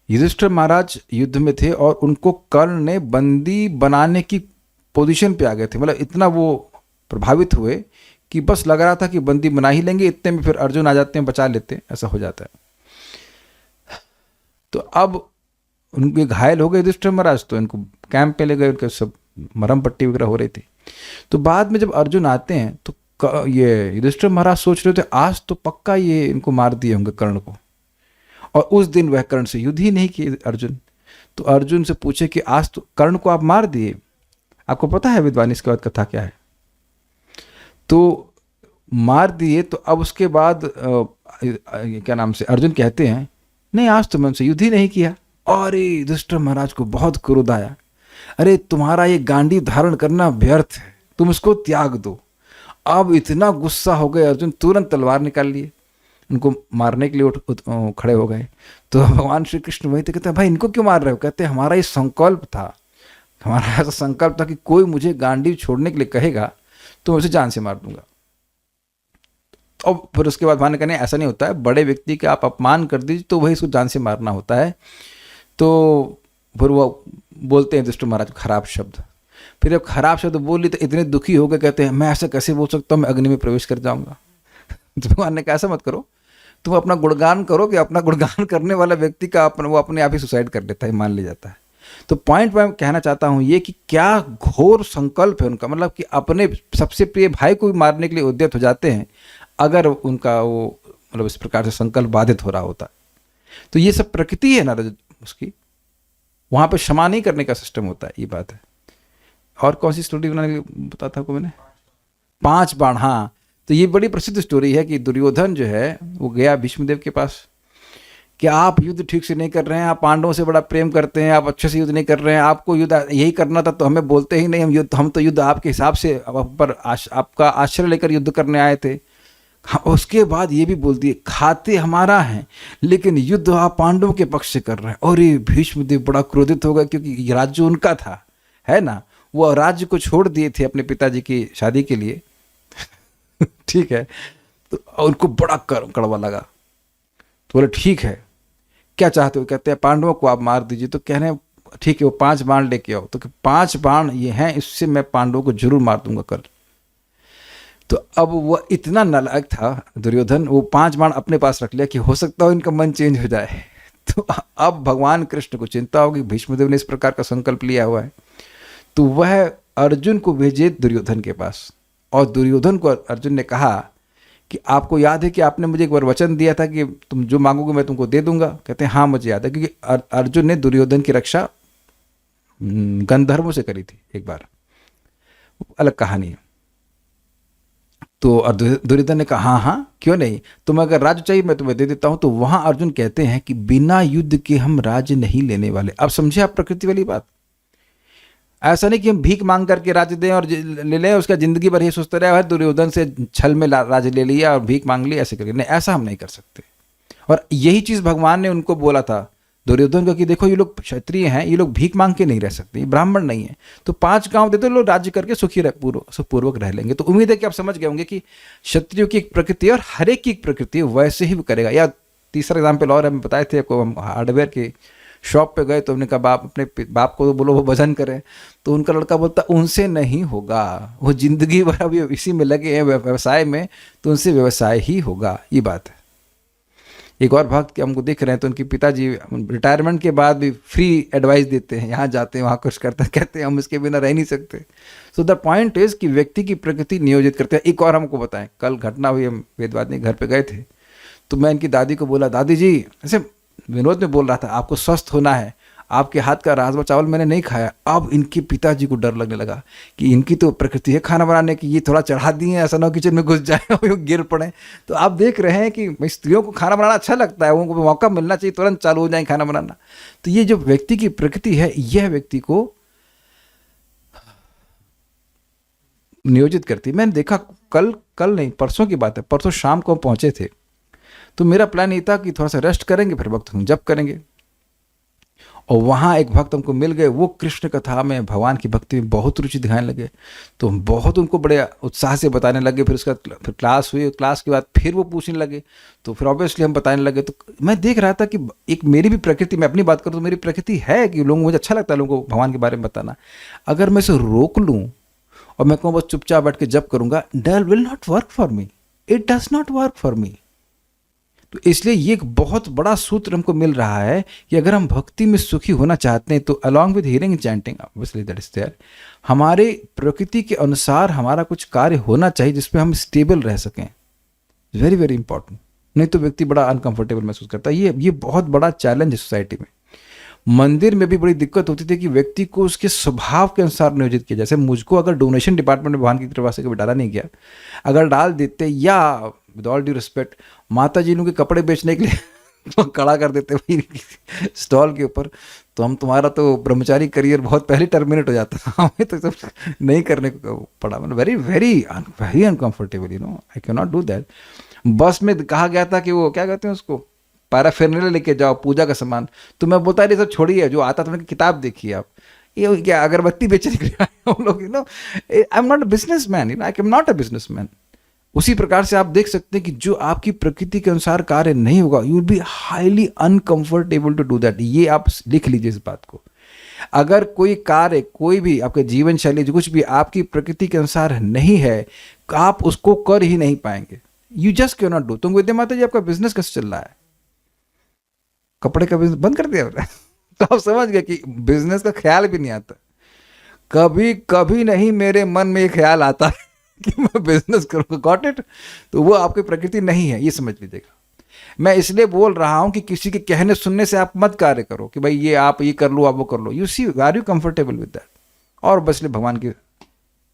युधिष्ठिर महाराज युद्ध में थे और उनको कर्ण ने बंदी बनाने की पोजीशन पे आ गए थे। मतलब इतना वो प्रभावित हुए कि बस लग रहा था कि बंदी बना ही लेंगे, इतने में फिर अर्जुन आ जाते हैं, बचा लेते हैं, ऐसा हो जाता है। तो अब उनके घायल हो गए युधिष्ठिर महाराज, तो इनको कैंप पे ले गए, उनके सब मरहम पट्टी वगैरह हो रही थी। तो बाद में जब अर्जुन आते हैं तो ये युधिष्ठिर महाराज सोच रहे थे आज तो पक्का ये इनको मार दिए होंगे कर्ण को, और उस दिन वह कर्ण से युद्ध ही नहीं किए अर्जुन। तो अर्जुन से पूछे कि आज तो कर्ण को आप मार दिए, आपको पता है विद्वान इसके बाद कथा क्या है? तो मार दिए, तो अब उसके बाद क्या नाम से अर्जुन कहते हैं नहीं आज तो मैं उनसे युद्ध ही नहीं किया। और युधिष्ठिर महाराज को बहुत क्रोध आया, अरे तुम्हारा ये गांडी धारण करना व्यर्थ है, तुम इसको त्याग दो। अब इतना गुस्सा हो गए अर्जुन, तुरंत तलवार निकाल लिए, उनको मारने के लिए खड़े हो गए। तो भगवान श्री कृष्ण वही तो कहते हैं भाई इनको क्यों मार रहे हो? कहते हैं हमारा ये संकल्प था, हमारा ऐसा संकल्प था कि कोई मुझे गांडी छोड़ने के लिए कहेगा तो मैं उसे जान से मार दूंगा। और फिर उसके बाद भगवान कहने ऐसा नहीं होता है, बड़े व्यक्ति का आप अपमान कर दीजिए तो वही इसको जान से मारना होता है। तो फिर वो बोलते हैं युधिष्ठिर महाराज खराब शब्द, फिर जब खराब शब्द बोली तो इतने दुखी हो गए, कहते हैं मैं ऐसा कैसे बोल सकता हूँ, मैं अग्नि में प्रवेश कर जाऊंगा। तो भगवान ने कहा ऐसा मत करो, तुम अपना गुणगान करो कि अपना गुणगान करने वाला व्यक्ति का वो अपने आप ही सुसाइड कर लेता है, मान लिया जाता है। तो पॉइंट मैं कहना चाहता हूँ ये कि क्या घोर संकल्प है उनका, मतलब कि अपने सबसे प्रिय भाई को भी मारने के लिए उद्यत हो जाते हैं अगर उनका वो मतलब इस प्रकार से संकल्प बाधित हो रहा होता। तो ये सब प्रकृति है ना उसकी, वहां पे क्षमा नहीं करने का सिस्टम होता है, ये बात है। और कौन सी स्टोरी बनाने बताया था आपको मैंने? 5 बाण, हाँ। तो ये बड़ी प्रसिद्ध स्टोरी है कि दुर्योधन जो है वो गया भीष्मदेव के पास कि आप युद्ध ठीक से नहीं कर रहे हैं, आप पांडवों से बड़ा प्रेम करते हैं, आप अच्छे से युद्ध नहीं कर रहे हैं, आपको युद्ध यही करना था तो हमें बोलते ही नहीं, हम तो युद्ध आपके हिसाब से पर आपका आश्रय लेकर युद्ध करने आए थे। उसके बाद ये भी बोल दिए खाते हमारा है लेकिन युद्ध आप पांडवों के पक्ष से कर रहे हैं। और ये भीष्मदेव बड़ा क्रोधित हो गया क्योंकि राज्य उनका था, है ना, वो राज्य को छोड़ दिए थे अपने पिताजी की शादी के लिए ठीक है। तो उनको बड़ा कड़वा लगा, तो बोले ठीक है क्या चाहते हो? कहते हैं पांडवों को आप मार दीजिए। तो कह रहे हैं ठीक है, वो 5 बाण लेके आओ। तो 5 बाण ये हैं, इससे मैं पांडवों को जरूर मार दूंगा कल। तो अब वह इतना नालायक था दुर्योधन, वो 5 बाण अपने पास रख लिया कि हो सकता हो इनका मन चेंज हो जाए। तो अब भगवान कृष्ण को चिंता होगी, भीष्मदेव ने इस प्रकार का संकल्प लिया हुआ है, तो वह अर्जुन को भेजे दुर्योधन के पास। और दुर्योधन को अर्जुन ने कहा कि आपको याद है कि आपने मुझे एक बार वचन दिया था कि तुम जो मांगोगे मैं तुमको दे दूंगा? कहते हैं हाँ मुझे याद है, क्योंकि अर्जुन ने दुर्योधन की रक्षा गंधर्वों से करी थी एक बार, अलग कहानी है। तो दुर्योधन ने कहा हाँ हाँ क्यों नहीं, तुम्हें अगर राज्य चाहिए मैं तुम्हें दे देता हूं। तो वहां अर्जुन कहते हैं कि बिना युद्ध के हम राज्य नहीं लेने वाले। अब समझे आप प्रकृति वाली बात? ऐसा नहीं कि हम भीख मांग करके राज्य दें और ले लें, उसका जिंदगी भर ये सोचते रहे दुर्योधन से छल में राज्य ले लिया और भीख मांग लिया, ऐसे करके नहीं, ऐसा हम नहीं कर सकते। और यही चीज़ भगवान ने उनको बोला था दुर्योधन को कि देखो ये लोग क्षत्रिय हैं, ये लोग भीख मांग के नहीं रह सकते, ये ब्राह्मण नहीं है, तो 5 गांव दे दो, लोग राज्य करके सुखपूर्वक रह लेंगे। तो उम्मीद है कि आप समझ गए होंगे कि क्षत्रियों की एक प्रकृति है और हर एक की एक प्रकृति है, वैसे ही वो करेगा। या तीसरा एग्जाम्पल और हमें बताए थे आपको, हम हार्डवेयर के शॉप पे गए तो हमने कहा बाप अपने बाप को तो बोलो वो भजन करें, तो उनका लड़का बोलता उनसे नहीं होगा, वो जिंदगी भर अभी इसी में लगे हैं व्यवसाय में, तो उनसे व्यवसाय ही होगा, ये बात है। एक और भक्त के हमको दिख रहे हैं, तो उनके पिताजी रिटायरमेंट के बाद भी फ्री एडवाइस देते हैं, यहाँ जाते हैं वहाँ कुछ करते हैं, कहते हैं हम इसके बिना रह नहीं सकते। सो द पॉइंट इज कि व्यक्ति की प्रकृति नियोजित करते हैं। एक और हमको बताएं, कल घटना हुई, हम वेदवादिनी घर पे गए थे, तो मैं इनकी दादी को बोला दादी जी, ऐसे विनोद में बोल रहा था आपको स्वस्थ होना है, आपके हाथ का राजमा चावल मैंने नहीं खाया। अब इनके पिताजी को डर लगने लगा कि इनकी तो प्रकृति है खाना बनाने की, ये थोड़ा चढ़ा दिए, ऐसा ना हो किचन में घुस जाए और गिर पड़े। तो आप देख रहे हैं कि स्त्रियों को खाना बनाना अच्छा लगता है, उनको मौका मिलना चाहिए, तुरंत चालू हो जाए खाना बनाना। तो ये जो व्यक्ति की प्रकृति है, यह व्यक्ति को नियोजित करती है। मैंने देखा कल नहीं परसों की बात है, परसों शाम को हम पहुंचे थे, तो मेरा प्लान ये था कि थोड़ा सा रेस्ट करेंगे, फिर वक्त हम जप करेंगे। और वहाँ एक भक्त हमको मिल गए, वो कृष्ण कथा में, भगवान की भक्ति में बहुत रुचि दिखाने लगे। तो हम बहुत उनको बड़े उत्साह से बताने लगे। फिर फिर क्लास हुई, क्लास के बाद फिर वो पूछने लगे, तो फिर ऑब्वियसली हम बताने लगे। तो मैं देख रहा था कि एक मेरी भी प्रकृति, मैं अपनी बात करूँ तो मेरी प्रकृति है कि लोगों, मुझे अच्छा लगता है लोगों को भगवान के बारे में बताना। अगर मैं इसे रोक लूँ और मैं कहूँ बस चुपचाप बैठ के जप करूँगा, that'll will not work for me, it does not work for me. तो इसलिए ये एक बहुत बड़ा सूत्र हमको मिल रहा है कि अगर हम भक्ति में सुखी होना चाहते हैं तो along with hearing and chanting, obviously that is there, हमारे प्रकृति के अनुसार हमारा कुछ कार्य होना चाहिए जिसपे हम स्टेबल रह सकें। Very very important. नहीं तो व्यक्ति बड़ा अनकंफर्टेबल महसूस करता है। ये बहुत बड़ा चैलेंज है सोसाइटी में। मंदिर में भी बड़ी दिक्कत होती थी कि व्यक्ति को उसके स्वभाव के अनुसार नियोजित किया। जैसे मुझको अगर डोनेशन डिपार्टमेंट में भगवान की कृपा से कभी डाला नहीं गया, अगर डाल देते, या विद ऑल ड्यू रिस्पेक्ट माता जी के कपड़े बेचने के लिए खड़ा कर देते भाई स्टॉल के ऊपर, तो हम तुम्हारा तो ब्रह्मचारी करियर बहुत पहले टर्मिनेट हो जाता। हमें तो सब नहीं करने को पड़ा। मतलब very very very uncomfortable, you know, I can not do that. बस में कहा गया था कि वो क्या कहते हैं उसको, पैराफेरनल लेके जाओ, पूजा का सामान। तो मैं बोलता है सब छोड़िए, जो आता था, किताब देखिए आप, ये क्या अगरबत्ती बेचने के लिए आए हम लोग, you know. I am not a business man, you know, I am not a business man. उसी प्रकार से आप देख सकते हैं कि जो आपकी प्रकृति के अनुसार कार्य नहीं होगा, you will be highly uncomfortable to do that. ये आप लिख लीजिए इस बात को। अगर कोई कार्य, कोई भी आपके जीवन शैली, जो कुछ भी आपकी प्रकृति के अनुसार नहीं है, आप उसको कर ही नहीं पाएंगे। You just can not do. तुम विद्या माता जी, आपका बिजनेस कैसे चल रहा है? कपड़े का बिजनेस बंद कर दिया तो आप समझ गए कि बिजनेस का ख्याल भी नहीं आता। कभी कभी नहीं मेरे मन में ये ख्याल आता है कि मैं बिजनेस करूंगा, गॉट इट। तो वो आपकी प्रकृति नहीं है, ये समझ लीजिएगा। मैं इसलिए बोल रहा हूं कि किसी के कहने सुनने से आप मत कार्य करो कि भाई ये आप ये कर लो, आप वो कर लो। You see, are you comfortable with that? और बस इसलिए भगवान की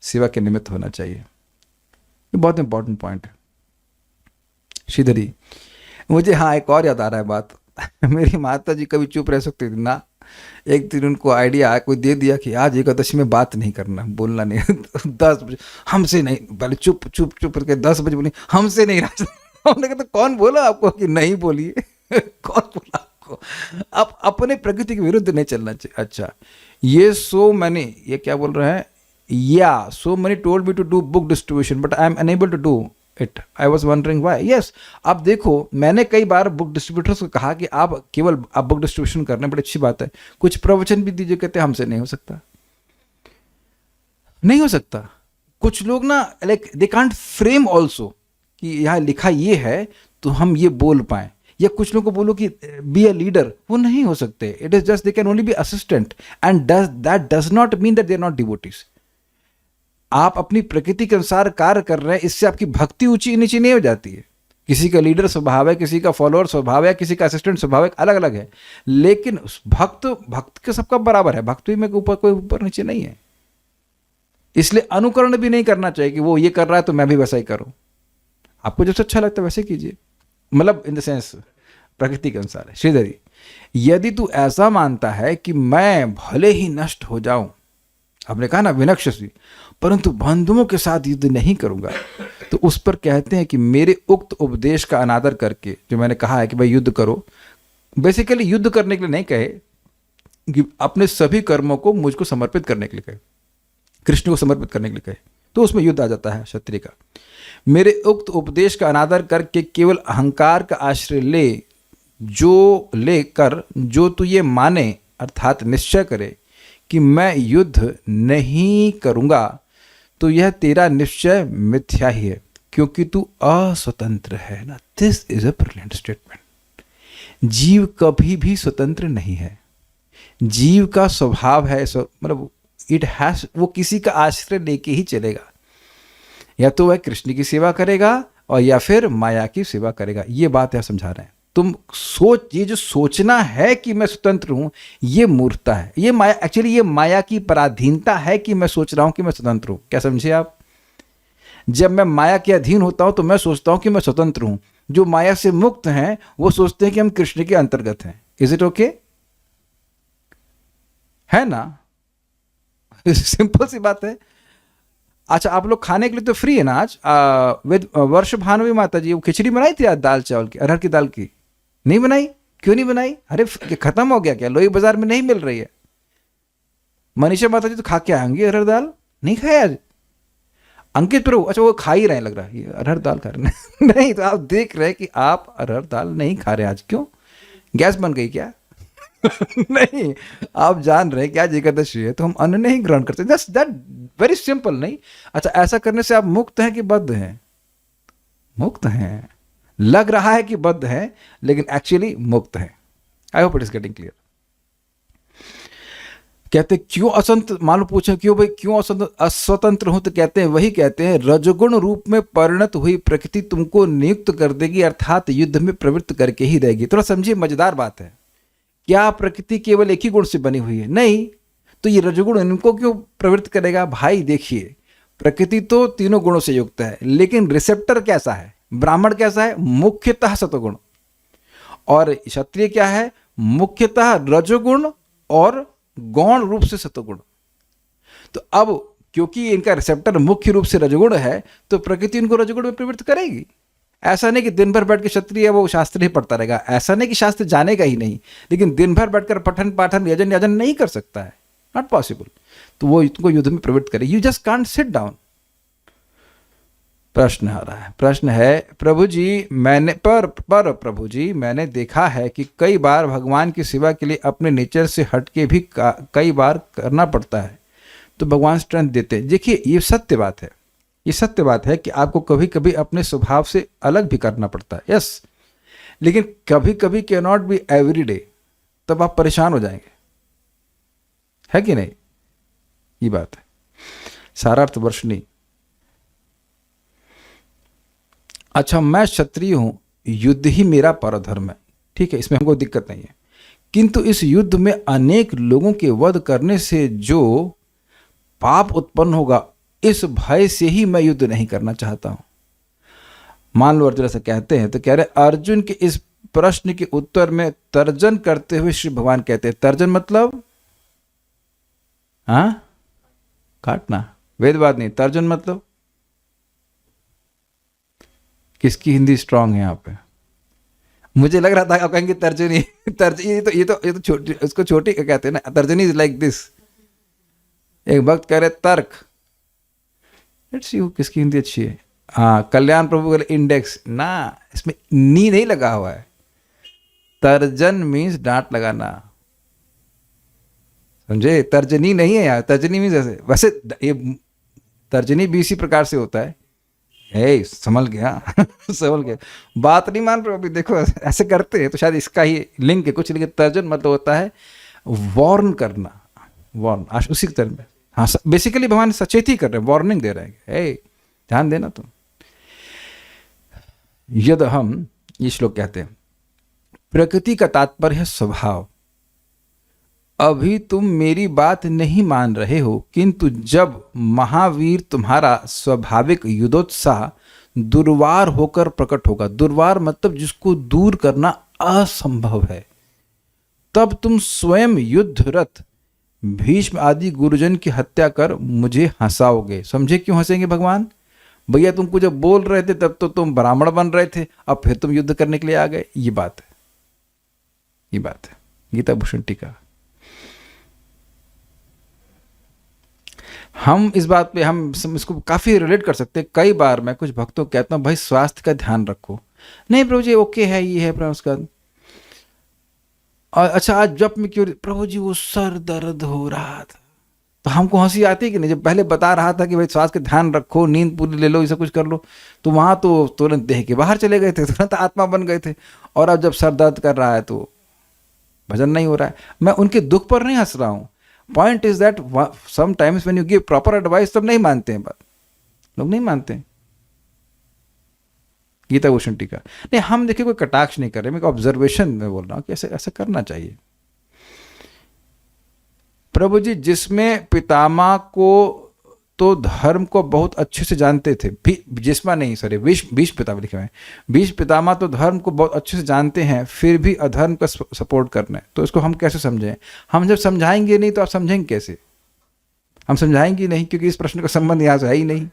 सेवा के निमित्त होना चाहिए। ये बहुत इंपॉर्टेंट पॉइंट है। श्रीधरी, मुझे हाँ एक और याद आ रहा है बात। मेरी माता जी कभी चुप रह सकती थी ना। एक दिन उनको आइडिया आया, कोई दे दिया कि आज एकादशी में बात नहीं करना, बोलना नहीं। 10 बजे हमसे नहीं, पहले चुप चुप चुप करके 10 बजे बोली हमसे नहीं राज। हमने कहा तो कौन बोला आपको कि नहीं बोलिए? कौन बोला आपको? आप अपने प्रकृति के विरुद्ध नहीं चलना चाहिए। अच्छा, ये सो मैनी, ये क्या बोल रहे हैं? या so many told me to do book distribution but I am unable to do it, I was wondering why. Yes, आप देखो, मैंने कई बार बुक डिस्ट्रीब्यूटर्स को कहा कि आप केवल आप बुक डिस्ट्रीब्यूशन करने, बड़ी अच्छी बात है, कुछ प्रवचन भी दीजिए। कहते हमसे नहीं हो सकता, नहीं हो सकता। कुछ लोग ना like they can't frame also कि यहाँ लिखा ये है तो हम ये बोल पाए। या कुछ लोगों को बोलो कि बी अ लीडर, वो नहीं हो सकते। It is just they can only be assistant and that does not mean that they are not devotees. आप अपनी प्रकृति के अनुसार कार्य कर रहे हैं, इससे आपकी भक्ति ऊंची नीची नहीं हो जाती है। किसी का लीडर स्वभाव है, किसी का फॉलोअर स्वभाव है, किसी का असिस्टेंट स्वभाव है, अलग अलग है। लेकिन भक्त के सबका बराबर है, भक्ति में ऊपर कोई ऊपर नीचे नहीं है। इसलिए अनुकरण भी नहीं करना चाहिए कि वो ये कर रहा है तो मैं भी वैसा ही करूं। आपको जैसे अच्छा लगता है वैसे कीजिए, मतलब इन द सेंस प्रकृति के अनुसार है। श्रीधरी, यदि तू ऐसा मानता है कि मैं भले ही नष्ट हो जाऊं, आपने कहा ना विनक्ष्यसि, परंतु बंधुओं के साथ युद्ध नहीं करूंगा, तो उस पर कहते हैं कि मेरे उक्त उपदेश का अनादर करके, जो मैंने कहा है कि भाई युद्ध करो, बेसिकली युद्ध करने के लिए नहीं कहे कि अपने सभी कर्मों को मुझको समर्पित करने के लिए कहे, कृष्ण को समर्पित करने के लिए कहे, तो उसमें युद्ध आ जाता है क्षत्रिय का। मेरे उक्त उपदेश का अनादर करके केवल अहंकार का आश्रय लेकर जो तू ये माने, अर्थात निश्चय करे कि मैं युद्ध नहीं करूंगा, तो यह तेरा निश्चय मिथ्या ही है, क्योंकि तू अस्वतंत्र है ना। This is a brilliant statement. जीव कभी भी स्वतंत्र नहीं है। जीव का स्वभाव है, मतलब इट हैज, वो किसी का आश्रय लेके ही चलेगा। या तो वह कृष्ण की सेवा करेगा और या फिर माया की सेवा करेगा। ये बात यह समझा रहे हैं। तुम सोच, ये जो सोचना है कि मैं स्वतंत्र हूं, ये मूर्खता है। ये माया, एक्चुअली ये माया की पराधीनता है कि मैं सोच रहा हूं कि मैं स्वतंत्र हूं। क्या समझे आप? जब मैं माया के अधीन होता हूं तो मैं सोचता हूं कि मैं स्वतंत्र हूं। जो माया से मुक्त हैं वो सोचते हैं कि हम कृष्ण के अंतर्गत हैं। Is it okay? है ना? सिंपल सी बात है। अच्छा, आप लोग खाने के लिए तो फ्री है ना आज? विद वर्ष भानवी माता जी, वो खिचड़ी बनाई थी आज, दाल चावल की, अरहर की दाल की। नहीं बनाई? क्यों नहीं बनाई? अरे खत्म हो गया क्या? लोही बाजार में नहीं मिल रही है। मनीषा माता जी तो खा के आएंगी अरहर दाल, नहीं खाए आज? अंकित प्रभु, अच्छा वो खा ही रहे लग रहा है, ये अरहर दाल खा रहे हैं। नहीं, तो आप देख रहे हैं कि आप अरहर दाल नहीं खा रहे आज। क्यों? गैस बन गई क्या? नहीं, आप जान रहे हैं कि आज एकादशी है तो हम अन्न नहीं ग्रहण करते। That very simple. नहीं, अच्छा ऐसा करने से आप मुक्त हैं कि बद्ध हैं? मुक्त हैं। लग रहा है कि बद्ध है, लेकिन एक्चुअली मुक्त है। I hope it is getting clear. कहते क्यों असंत, मान लो पूछे क्यों भाई क्यों अस्वतंत्र हूं, तो कहते हैं, वही कहते हैं, रजगुण रूप में परिणत हुई प्रकृति तुमको नियुक्त कर देगी, अर्थात युद्ध में प्रवृत्त करके ही रहेगी। थोड़ा समझिए, मजेदार बात है। क्या प्रकृति केवल एक ही गुण से बनी हुई है? नहीं, तो ये रजोगुण इनको क्यों प्रवृत्त करेगा? भाई देखिए, प्रकृति तो तीनों गुणों से युक्त है, लेकिन रिसेप्टर कैसा है? ब्राह्मण कैसा है? मुख्यतः सतोगुण। और क्षत्रिय क्या है? मुख्यतः रजोगुण और गौण रूप से सतोगुण। तो अब क्योंकि इनका रिसेप्टर मुख्य रूप से रजोगुण है, तो प्रकृति इनको रजोगुण में प्रवृत्त करेगी। ऐसा नहीं कि दिन भर बैठ के क्षत्रिय वो शास्त्र ही पढ़ता रहेगा, ऐसा नहीं कि शास्त्र जानेगा ही नहीं, लेकिन दिन भर बैठकर पठन पाठन यजन याजन नहीं कर सकता है, नॉट पॉसिबल। तो वो इनको युद्ध में प्रवृत्त करे। You just can't sit down. प्रश्न आ रहा है, प्रश्न है, प्रभु जी मैंने प्रभु जी मैंने देखा है कि कई बार भगवान की सेवा के लिए अपने नेचर से हटके भी कई बार करना पड़ता है, तो भगवान स्ट्रेंथ देते हैं। देखिए, ये सत्य बात है, ये सत्य बात है कि आपको कभी कभी अपने स्वभाव से अलग भी करना पड़ता है। यस, लेकिन कभी कभी can not be every day, तब आप परेशान हो जाएंगे, है कि नहीं? ये बात है। सारार्थ वर्षनी, अच्छा मैं क्षत्रिय हूं, युद्ध ही मेरा परधर्म है, ठीक है, इसमें हमको दिक्कत नहीं है, किंतु इस युद्ध में अनेक लोगों के वध करने से जो पाप उत्पन्न होगा, इस भय से ही मैं युद्ध नहीं करना चाहता हूं। मान लो अर्जुन ऐसा कहते हैं, तो कह रहे अर्जुन के इस प्रश्न के उत्तर में तर्जन करते हुए श्री भगवान कहते हैं, तर्जन मतलब हाँ काटना, वेदवाद नहीं, तर्जन मतलब किसकी हिंदी स्ट्रांग है यहाँ पे? मुझे लग रहा था आप कहेंगे तर्जनी, तर्जनी ये तो छोटी, उसको छोटी कहते हैं ना, तर्जनी इज लाइक दिस। एक भक्त कह रहे तर्क, लेट्स सी किसकी हिंदी अच्छी है। हाँ, कल्याण प्रभु बोले इंडेक्स ना, इसमें नी नहीं लगा हुआ है। तर्जन मीन्स डांट लगाना, समझे? तर्जनी नहीं है यार, तर्जनी मीन्स ऐसे, वैसे ये तर्जनी भी इसी प्रकार से होता है। हे संभल गया संभल गया, बात नहीं मान रहे हो अभी, देखो ऐसे करते हैं तो शायद इसका ही लिंक है कुछ, लेकिन तर्जन मतलब होता है वार्न करना, वार्न, उसी तरह में। हाँ, बेसिकली भगवान सचेत ही कर रहे हैं, वार्निंग दे रहे हैं, हे ध्यान देना तुम। यद हम, ये श्लोक कहते हैं, प्रकृति का तात्पर्य है स्वभाव। अभी तुम मेरी बात नहीं मान रहे हो, किंतु जब महावीर तुम्हारा स्वाभाविक युद्धोत्साह दुर्वार होकर प्रकट होगा, दुर्वार मतलब जिसको दूर करना असंभव है, तब तुम स्वयं युद्धरत भीष्म आदि गुरुजन की हत्या कर मुझे हंसाओगे। समझे क्यों हंसेंगे भगवान? भैया तुमको जब बोल रहे थे तब तो तुम ब्राह्मण बन रहे थे, अब फिर तुम युद्ध करने के लिए आ गए। ये बात है, ये बात है गीता भूषण टीका। हम इस बात पे हम इसको काफ़ी रिलेट कर सकते हैं। कई बार मैं कुछ भक्तों को कहता हूँ भाई स्वास्थ्य का ध्यान रखो, नहीं प्रभु जी ओके है, ये है प्रभु उसका, और अच्छा आज जब में क्यों, प्रभु जी वो सर दर्द हो रहा था, तो हमको हंसी आती है कि नहीं? जब पहले बता रहा था कि भाई स्वास्थ्य का ध्यान रखो, नींद पूरी ले लो, ये सब कुछ कर लो, तो वहाँ तो तुरंत देह के बाहर चले गए थे, तुरंत आत्मा बन गए थे। और अब जब सर दर्द कर रहा है तो भजन नहीं हो रहा है। मैं उनके दुख पर नहीं हंस रहा हूँ, point is that sometimes when you give proper advice तब नहीं मानते हैं, बात लोग नहीं मानते हैं। गीता भूषण टीका। नहीं, हम देखिए कोई कटाक्ष नहीं कर रहे, मैं ऑब्जर्वेशन में बोल रहा हूँ कि ऐसे ऐसा करना चाहिए। प्रभु जी जिसमें पितामह को तो धर्म को बहुत अच्छे से जानते थे, जिसमें नहीं सॉरी भीष्म पितामह लिखे हुए हैं, भीष्म पितामह तो धर्म को बहुत अच्छे से जानते हैं, फिर भी अधर्म का सपोर्ट करना है, तो इसको हम कैसे समझें? हम जब समझाएंगे नहीं तो आप समझेंगे कैसे? हम समझाएंगे नहीं, क्योंकि इस प्रश्न का संबंध यहाँ से है ही नहीं।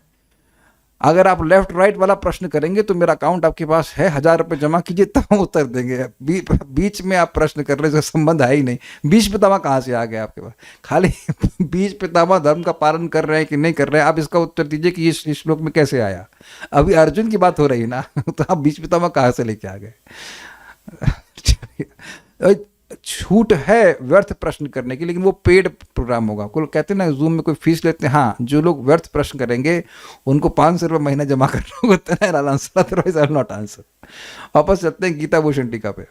अगर आप लेफ्ट राइट वाला प्रश्न करेंगे तो मेरा अकाउंट आपके पास है, 1000 रुपये जमा कीजिए तब हम उत्तर देंगे। बीच में आप प्रश्न कर रहे हैं, इसका संबंध है ही नहीं। बीच पितामह कहाँ से आ गया आपके पास? खाली बीच पितामह धर्म का पालन कर रहे हैं कि नहीं कर रहे हैं, आप इसका उत्तर दीजिए कि इस श्लोक में कैसे आया। अभी अर्जुन की बात हो रही है ना, तो आप बीच पितामह कहाँ से लेके आ गए? छूट है व्यर्थ प्रश्न करने की, लेकिन वो पेड प्रोग्राम होगा। कोई कहते हैं ना जूम में कोई फीस लेते हैं, हाँ, जो लोग व्यर्थ प्रश्न करेंगे उनको 500 रुपये महीना जमा करना होता है, answer otherwise I will not answer. वापस चलते हैं गीता भूषण टीका पे।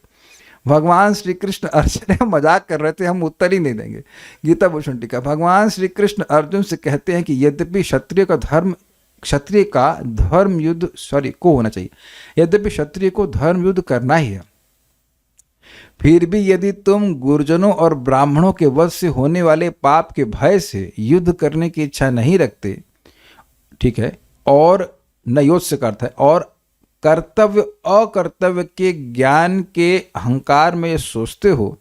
भगवान श्री कृष्ण अर्जुन, हम मजाक कर रहे थे, हम उत्तर ही नहीं देंगे। गीता भूषण टीका। भगवान श्री कृष्ण अर्जुन से कहते हैं कि यद्यपि क्षत्रिय का धर्म युद्ध को होना चाहिए, यद्यपि क्षत्रिय को धर्म युद्ध करना ही है, फिर भी यदि तुम गुरुजनों और ब्राह्मणों के वध से होने वाले पाप के भय से युद्ध करने की इच्छा नहीं रखते, ठीक है, और नयोद से करता है, और कर्तव्य अकर्तव्य के ज्ञान के अहंकार में ये सोचते हो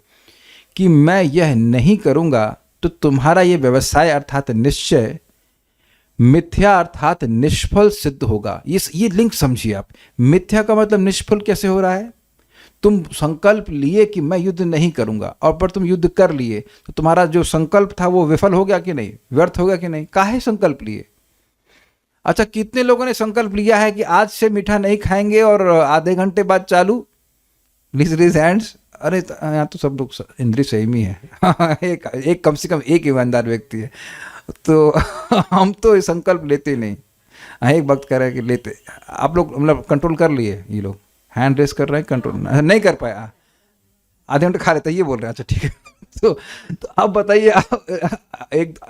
कि मैं यह नहीं करूंगा, तो तुम्हारा ये व्यवसाय अर्थात निश्चय मिथ्या अर्थात निष्फल सिद्ध होगा। ये लिंक समझिए आप। मिथ्या का मतलब निष्फल कैसे हो रहा है? तुम संकल्प लिए कि मैं युद्ध नहीं करूंगा, और पर तुम युद्ध कर लिए, तो तुम्हारा जो संकल्प था वो विफल हो गया कि नहीं, व्यर्थ हो गया कि नहीं? काहे संकल्प लिए? अच्छा, कितने लोगों ने संकल्प लिया है कि आज से मीठा नहीं खाएंगे और आधे घंटे बाद चालू? Please raise hands. अरे यहाँ तो सब लोग इंद्रिय संयमी है एक कम से कम एक ईमानदार व्यक्ति है, तो हम तो संकल्प लेते नहीं। एक वक्त कह रहे हैं कि लेते, आप लोग मतलब कंट्रोल कर लिए? ये लोग हैंड रेस कर रहे हैं, कंट्रोल नहीं कर पाया, आधे घंटे खा लेते, ये बोल रहे हैं। अच्छा ठीक है, तो अब बताइए,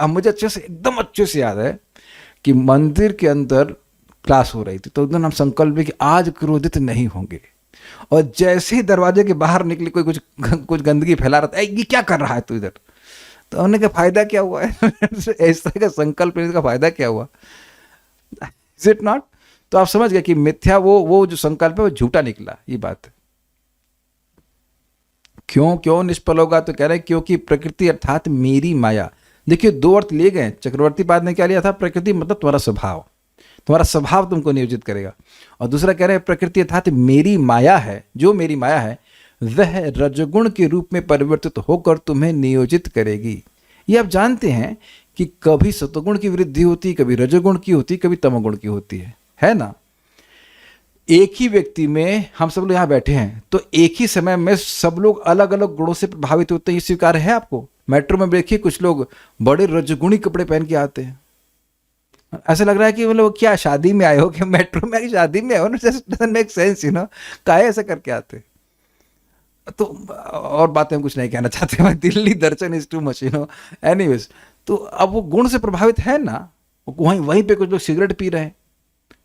मुझे अच्छे से एकदम अच्छे से याद है कि मंदिर के अंदर क्लास हो रही थी, तो उस दिन हम संकल्प कि आज क्रोधित नहीं होंगे। और जैसे ही दरवाजे के बाहर निकली कोई कुछ कुछ गंदगी फैला रहा था, "ए, ये क्या कर रहा है तू इधर"। तो उन्होंने कहा फायदा क्या हुआ है इस तरह का संकल्प लेने का फायदा क्या हुआ, इज इट नॉट? तो आप समझ गए कि मिथ्या वो जो संकल्प है वो झूठा निकला, ये बात है। क्यों क्यों निष्फल होगा? तो कह रहे हैं क्योंकि प्रकृति अर्थात मेरी माया। देखिए दो अर्थ लिए गए, चक्रवर्ती पाद ने क्या लिया था? प्रकृति मतलब तुम्हारा स्वभाव, तुम्हारा स्वभाव तुमको नियोजित करेगा। और दूसरा कह रहे हैं प्रकृति अर्थात मेरी माया है, जो मेरी माया है वह रजगुण के रूप में परिवर्तित होकर तुम्हें नियोजित करेगी। ये आप जानते हैं कि कभी सतगुण की वृद्धि होती, कभी रजगुण की होती, कभी तमगुण की होती है ना? एक ही व्यक्ति में हम सब लोग यहाँ बैठे हैं, तो एक ही समय में सब लोग अलग अलग गुणों से प्रभावित होते हैं, ये स्वीकार है आपको? मेट्रो में देखिए कुछ लोग बड़े रजगुणी कपड़े पहन के आते हैं, ऐसा लग रहा है कि वो लोग क्या शादी में आए हो, कि मेट्रो में शादी में आए हो ना, जस्ट डजंट मेक सेंस, काहे ऐसा करके आते। तो और बातें हम कुछ नहीं कहना चाहते, मैं दिल्ली दर्शन इज टू मच, एनीवेज। तो अब वो गुण से प्रभावित है ना, वहीं वहीं पे कुछ लोग सिगरेट पी रहे हैं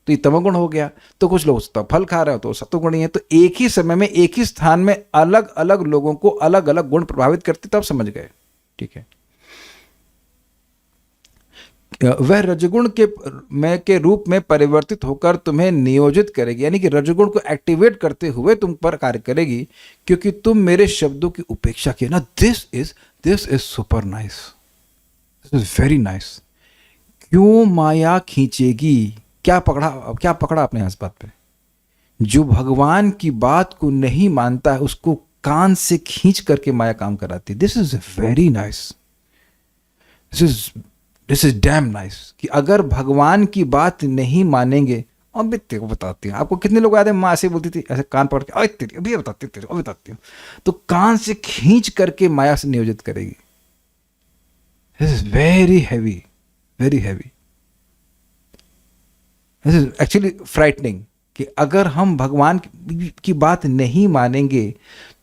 तो ये तमोगुण हो गया, तो कुछ लोग फल खा रहे हो तो सत्वगुणी है। तो एक ही समय में एक ही स्थान में अलग अलग लोगों को अलग अलग गुण प्रभावित करते, तब समझ गए, ठीक है। वह रजगुण के रूप में परिवर्तित होकर तुम्हें नियोजित करेगी, यानी कि रजगुण को एक्टिवेट करते हुए तुम पर कार्य करेगी, क्योंकि तुम मेरे शब्दों की उपेक्षा किए ना। This is super nice, this is very nice. क्यों माया खींचेगी? क्या पकड़ा आपने इस बात पे? जो भगवान की बात को नहीं मानता है उसको कान से खींच करके माया काम कराती है। This is very nice, this is damn nice. कि अगर भगवान की बात नहीं मानेंगे, और मैं तेरे को बताती हूँ, आपको कितने लोग याद है माँ ऐसे बोलती थी, ऐसे कान पकड़ के, अरे तेरी अभी बताती हूँ, तो कान से खींच करके माया से नियोजित करेगी। This is very heavy, very heavy. This is actually frightening कि अगर हम भगवान की बात नहीं मानेंगे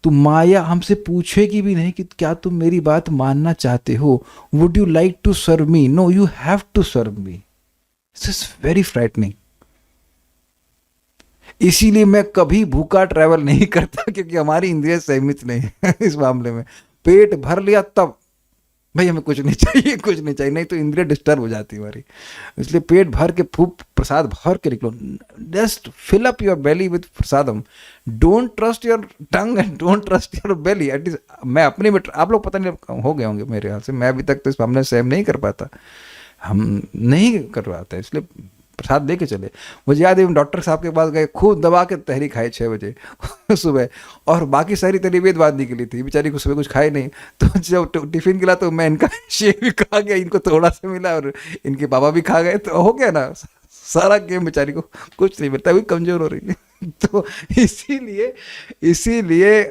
तो माया हमसे पूछेगी भी नहीं कि क्या तुम मेरी बात मानना चाहते हो, would you like to serve me? No, you have to serve me. This is very frightening. इसीलिए मैं कभी भूखा ट्रैवल नहीं करता, क्योंकि हमारी इंद्रिय संयमित नहीं है इस मामले में। पेट भर लिया तब भाई हमें कुछ नहीं चाहिए, नहीं तो इंद्रिय डिस्टर्ब हो जाती है हमारी। इसलिए पेट भर के खूब प्रसाद भर के निकलो, just fill up your belly with prasadam. Don't trust your tongue and don't trust your belly. At least मैं अपने में, आप लोग पता नहीं हो गए होंगे मेरे ख्याल से, मैं अभी तक तो इस मामले में सहम नहीं कर पाता, हम नहीं कर पाते, इसलिए प्रसाद दे के चले। मुझे याद है डॉक्टर साहब के पास गए, खूब दबा के तहरी खाए 6 बजे सुबह, और बाकी सारी तहरी वेद बांधने के लिए थी, बेचारी को सुबह कुछ खाए नहीं। तो जब टिफिन गिला तो मैं इनका शेव भी खा गया, इनको थोड़ा सा मिला और इनके पापा भी खा गए, तो हो गया ना सारा गेम, बेचारी को कुछ नहीं मिलता, अभी कमजोर हो रही है। तो इसीलिए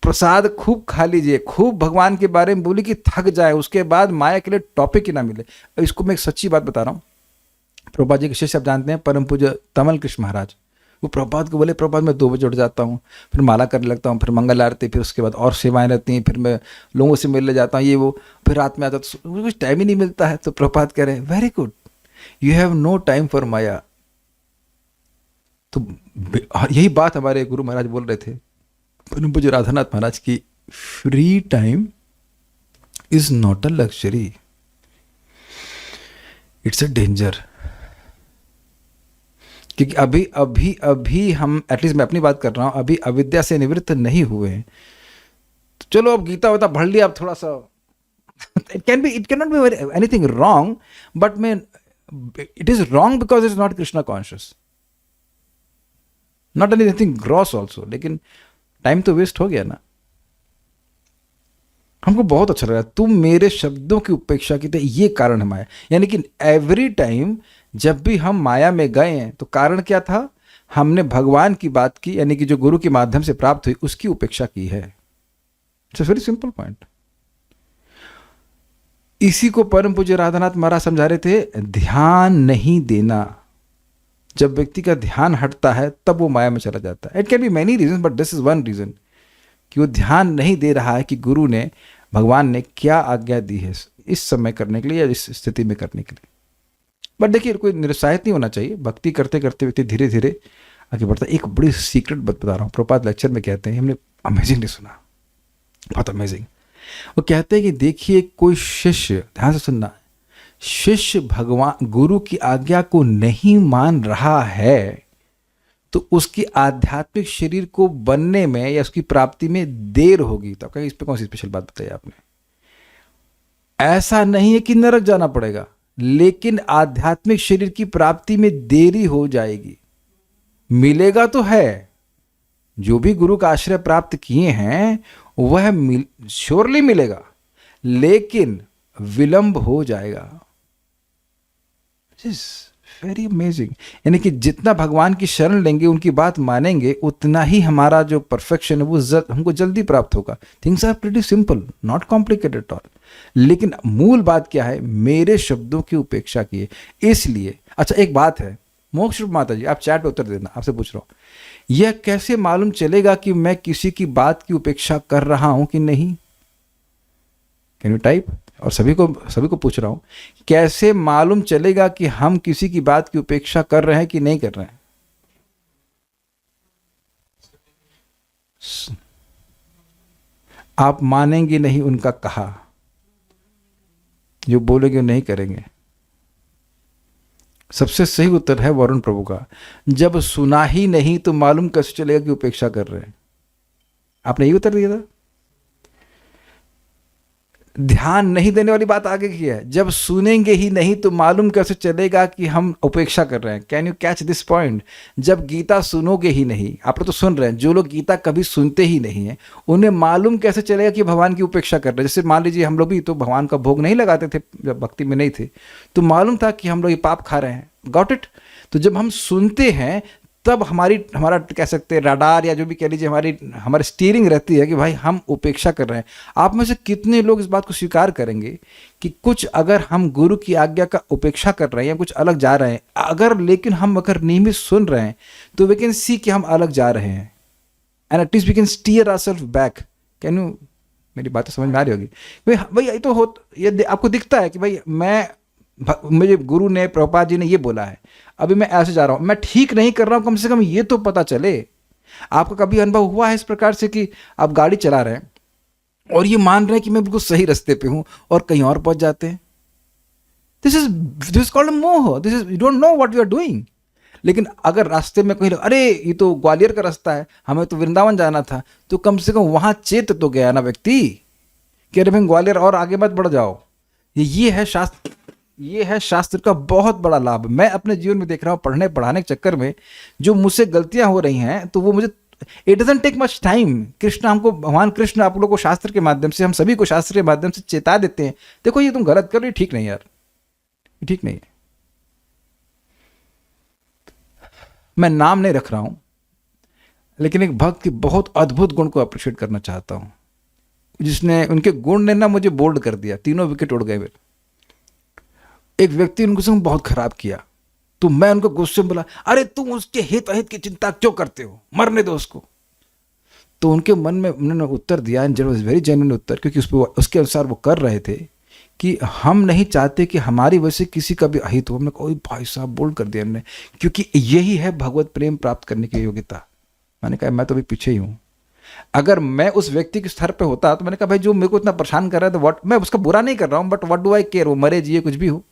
प्रसाद खूब खा लीजिए, खूब भगवान के बारे में बोली कि थक जाए, उसके बाद माया के लिए टॉपिक ही ना मिले। इसको मैं एक सच्ची बात बता रहा हूँ। प्रभुपाद जी के शिष्य आप जानते हैं, परम पूज्य तमल कृष्ण महाराज, वो प्रभुपाद को बोले प्रभुपाद मैं 2 बजे उठ जाता हूँ, फिर माला करने लगता हूँ, फिर मंगल आरती, फिर उसके बाद और सेवाएं रहती हैं, फिर मैं लोगों से मिलने जाता हूँ, ये वो, फिर रात में आता तो मुझे कुछ टाइम ही नहीं मिलता है। तो प्रभुपाद कह रहे हैं very good, you have no time for maya. तो यही बात हमारे गुरु महाराज बोल रहे थे, परम पूज्य राधानाथ महाराज की, free time is not a luxury, it's a danger. क्योंकि अभी हम, एटलीस्ट मैं अपनी बात कर रहा हूँ, अभी अविद्या से निवृत्त नहीं हुए हैं। तो चलो अब गीता वगीता पढ़ लिया, अब थोड़ा सा it can not be anything wrong, but मैं it is wrong because it's not Krishna conscious, not anything gross also. लेकिन टाइम तो वेस्ट हो गया ना। हमको बहुत अच्छा लगा, तुम मेरे शब्दों की उपेक्षा की, तो ये कारण है माया। यानी कि एवरी टाइम जब भी हम माया में गए हैं तो कारण क्या था? हमने भगवान की बात की, यानी कि जो गुरु के माध्यम से प्राप्त हुई उसकी उपेक्षा की है। It's a very simple point. इसी को परम पूज्य राधानाथ महाराज समझा रहे थे, ध्यान नहीं देना। जब व्यक्ति का ध्यान हटता है तब वो माया में चला जाता है। It can be many reason, but this is one reason, कि वो ध्यान नहीं दे रहा है कि गुरु ने, भगवान ने क्या आज्ञा दी है इस समय करने के लिए या इस स्थिति में करने के लिए। बट देखिए, कोई निरुत्साहित नहीं होना चाहिए। भक्ति करते करते व्यक्ति धीरे धीरे आगे बढ़ता है। एक बड़ी सीक्रेट बात बता रहा हूँ, प्रपात लेक्चर में कहते हैं, हमने अमेजिंगली सुना, बहुत अमेजिंग। वो कहते हैं कि देखिए कोई शिष्य, ध्यान से सुनना, शिष्य भगवान गुरु की आज्ञा को नहीं मान रहा है तो उसकी आध्यात्मिक शरीर को बनने में या उसकी प्राप्ति में देर होगी। तो कहीं इस पे कौन सी स्पेशल बात बताई आपने? ऐसा नहीं है कि नरक जाना पड़ेगा, लेकिन आध्यात्मिक शरीर की प्राप्ति में देरी हो जाएगी। मिलेगा तो है, जो भी गुरु का आश्रय प्राप्त किए हैं वह श्योरली मिलेगा, लेकिन विलंब हो जाएगा। Very amazing. यानी कि जितना भगवान की शरण लेंगे, उनकी बात मानेंगे, उतना ही हमारा जो परफेक्शन है वो हमको जल्दी प्राप्त होगा। Things are pretty simple, not complicated at all. लेकिन मूल बात क्या है? मेरे शब्दों की उपेक्षा किए। इसलिए अच्छा एक बात है, मोक्ष रूप माता जी, आप चैट पे उत्तर देना, आपसे पूछ रहा हूं, यह कैसे मालूम चलेगा कि मैं किसी की बात की उपेक्षा कर रहा हूं कि नहीं? Can you type? और सभी को पूछ रहा हूं, कैसे मालूम चलेगा कि हम किसी की बात की उपेक्षा कर रहे हैं कि नहीं कर रहे हैं? आप मानेंगे नहीं उनका कहा, जो बोलेंगे नहीं करेंगे। सबसे सही उत्तर है वरुण प्रभु का, जब सुना ही नहीं तो मालूम कैसे चलेगा कि उपेक्षा कर रहे हैं? आपने ये उत्तर दिया था। ध्यान नहीं देने वाली बात आगे की है, जब सुनेंगे ही नहीं तो मालूम कैसे चलेगा कि हम उपेक्षा कर रहे हैं? Can you catch this point? जब गीता सुनोगे ही नहीं, आप तो सुन रहे हैं, जो लोग गीता कभी सुनते ही नहीं है उन्हें मालूम कैसे चलेगा कि भगवान की उपेक्षा कर रहे हैं? जैसे मान लीजिए हम लोग भी तो भगवान का भोग नहीं लगाते थे जब भक्ति में नहीं थे, तो मालूम था कि हम लोग ये पाप खा रहे हैं, गॉट इट? तो जब हम सुनते हैं तब हमारा कह सकते हैं रडार या जो भी कह लीजिए हमारी स्टीयरिंग रहती है कि भाई हम उपेक्षा कर रहे हैं। आप में से कितने लोग इस बात को स्वीकार करेंगे कि कुछ अगर हम गुरु की आज्ञा का उपेक्षा कर रहे हैं या कुछ अलग जा रहे हैं, लेकिन हम अगर नियमित सुन रहे हैं तो वी कैन सी कि हम अलग जा रहे हैं, and at least we can steer ourself back. Can you, मेरी बातें समझ में आ रही होगी भाई? ये तो ये आपको दिखता है कि भाई मुझे गुरु ने, प्रभुपाद जी ने ये बोला है, अभी मैं ऐसे जा रहा हूं, मैं ठीक नहीं कर रहा हूं, कम से कम ये तो पता चले। आपका कभी अनुभव हुआ है इस प्रकार से कि आप गाड़ी चला रहे हैं और ये मान रहे हैं कि मैं बिल्कुल सही रास्ते पे हूं और कहीं और पहुंच जाते हैं? This is called moh. This is, you don't know what you are doing. लेकिन अगर रास्ते में कहीं अरे ये तो ग्वालियर का रास्ता है, हमें तो वृंदावन जाना था, तो कम से कम वहां चेत तो गया ना व्यक्ति कि अरे भाई ग्वालियर और आगे मत बढ़ जाओ। ये है शास्त्र का बहुत बड़ा लाभ। मैं अपने जीवन में देख रहा हूँ, पढ़ने पढ़ाने के चक्कर में जो मुझसे गलतियां हो रही हैं, तो वो मुझे, it doesn't take much time. Krishna हमको, भगवान कृष्ण आप लोगों को शास्त्र के माध्यम से, हम सभी को शास्त्र के माध्यम से चेता देते हैं, देखो ये तुम गलत कर रहे हो, ठीक नहीं यार, ठीक नहीं है। मैं नाम नहीं रख रहा हूं, लेकिन एक भक्त के बहुत अद्भुत गुण को अप्रिशिएट करना चाहता हूं, जिसने, उनके गुण ने ना मुझे बोल्ड कर दिया, तीनों विकेट उड़ गए मेरे। एक व्यक्ति उनको से बहुत खराब किया, तो मैं उनको गुस्से में बोला, अरे तुम उसके हित अहित की चिंता क्यों करते हो, मरने दो उसको। तो उनके मन में उन्होंने उत्तर दिया, and it was very genuine उत्तर, क्योंकि उसके अनुसार वो कर रहे थे कि हम नहीं चाहते कि हमारी वजह से किसी का भी अहित हो। हमने कहा भाई साहब, बोल्ड कर दिया हमने, क्योंकि यही है भगवत प्रेम प्राप्त करने की योग्यता। मैंने कहा मैं तो अभी पीछे ही हूँ। अगर मैं उस व्यक्ति के स्तर पे होता तो मैंने कहा भाई जो मेरे को इतना परेशान कर रहा है, तो व्हाट, मैं उसका बुरा नहीं कर रहा हूँ, but what do I care, वो मरे जिए कुछ भी हो।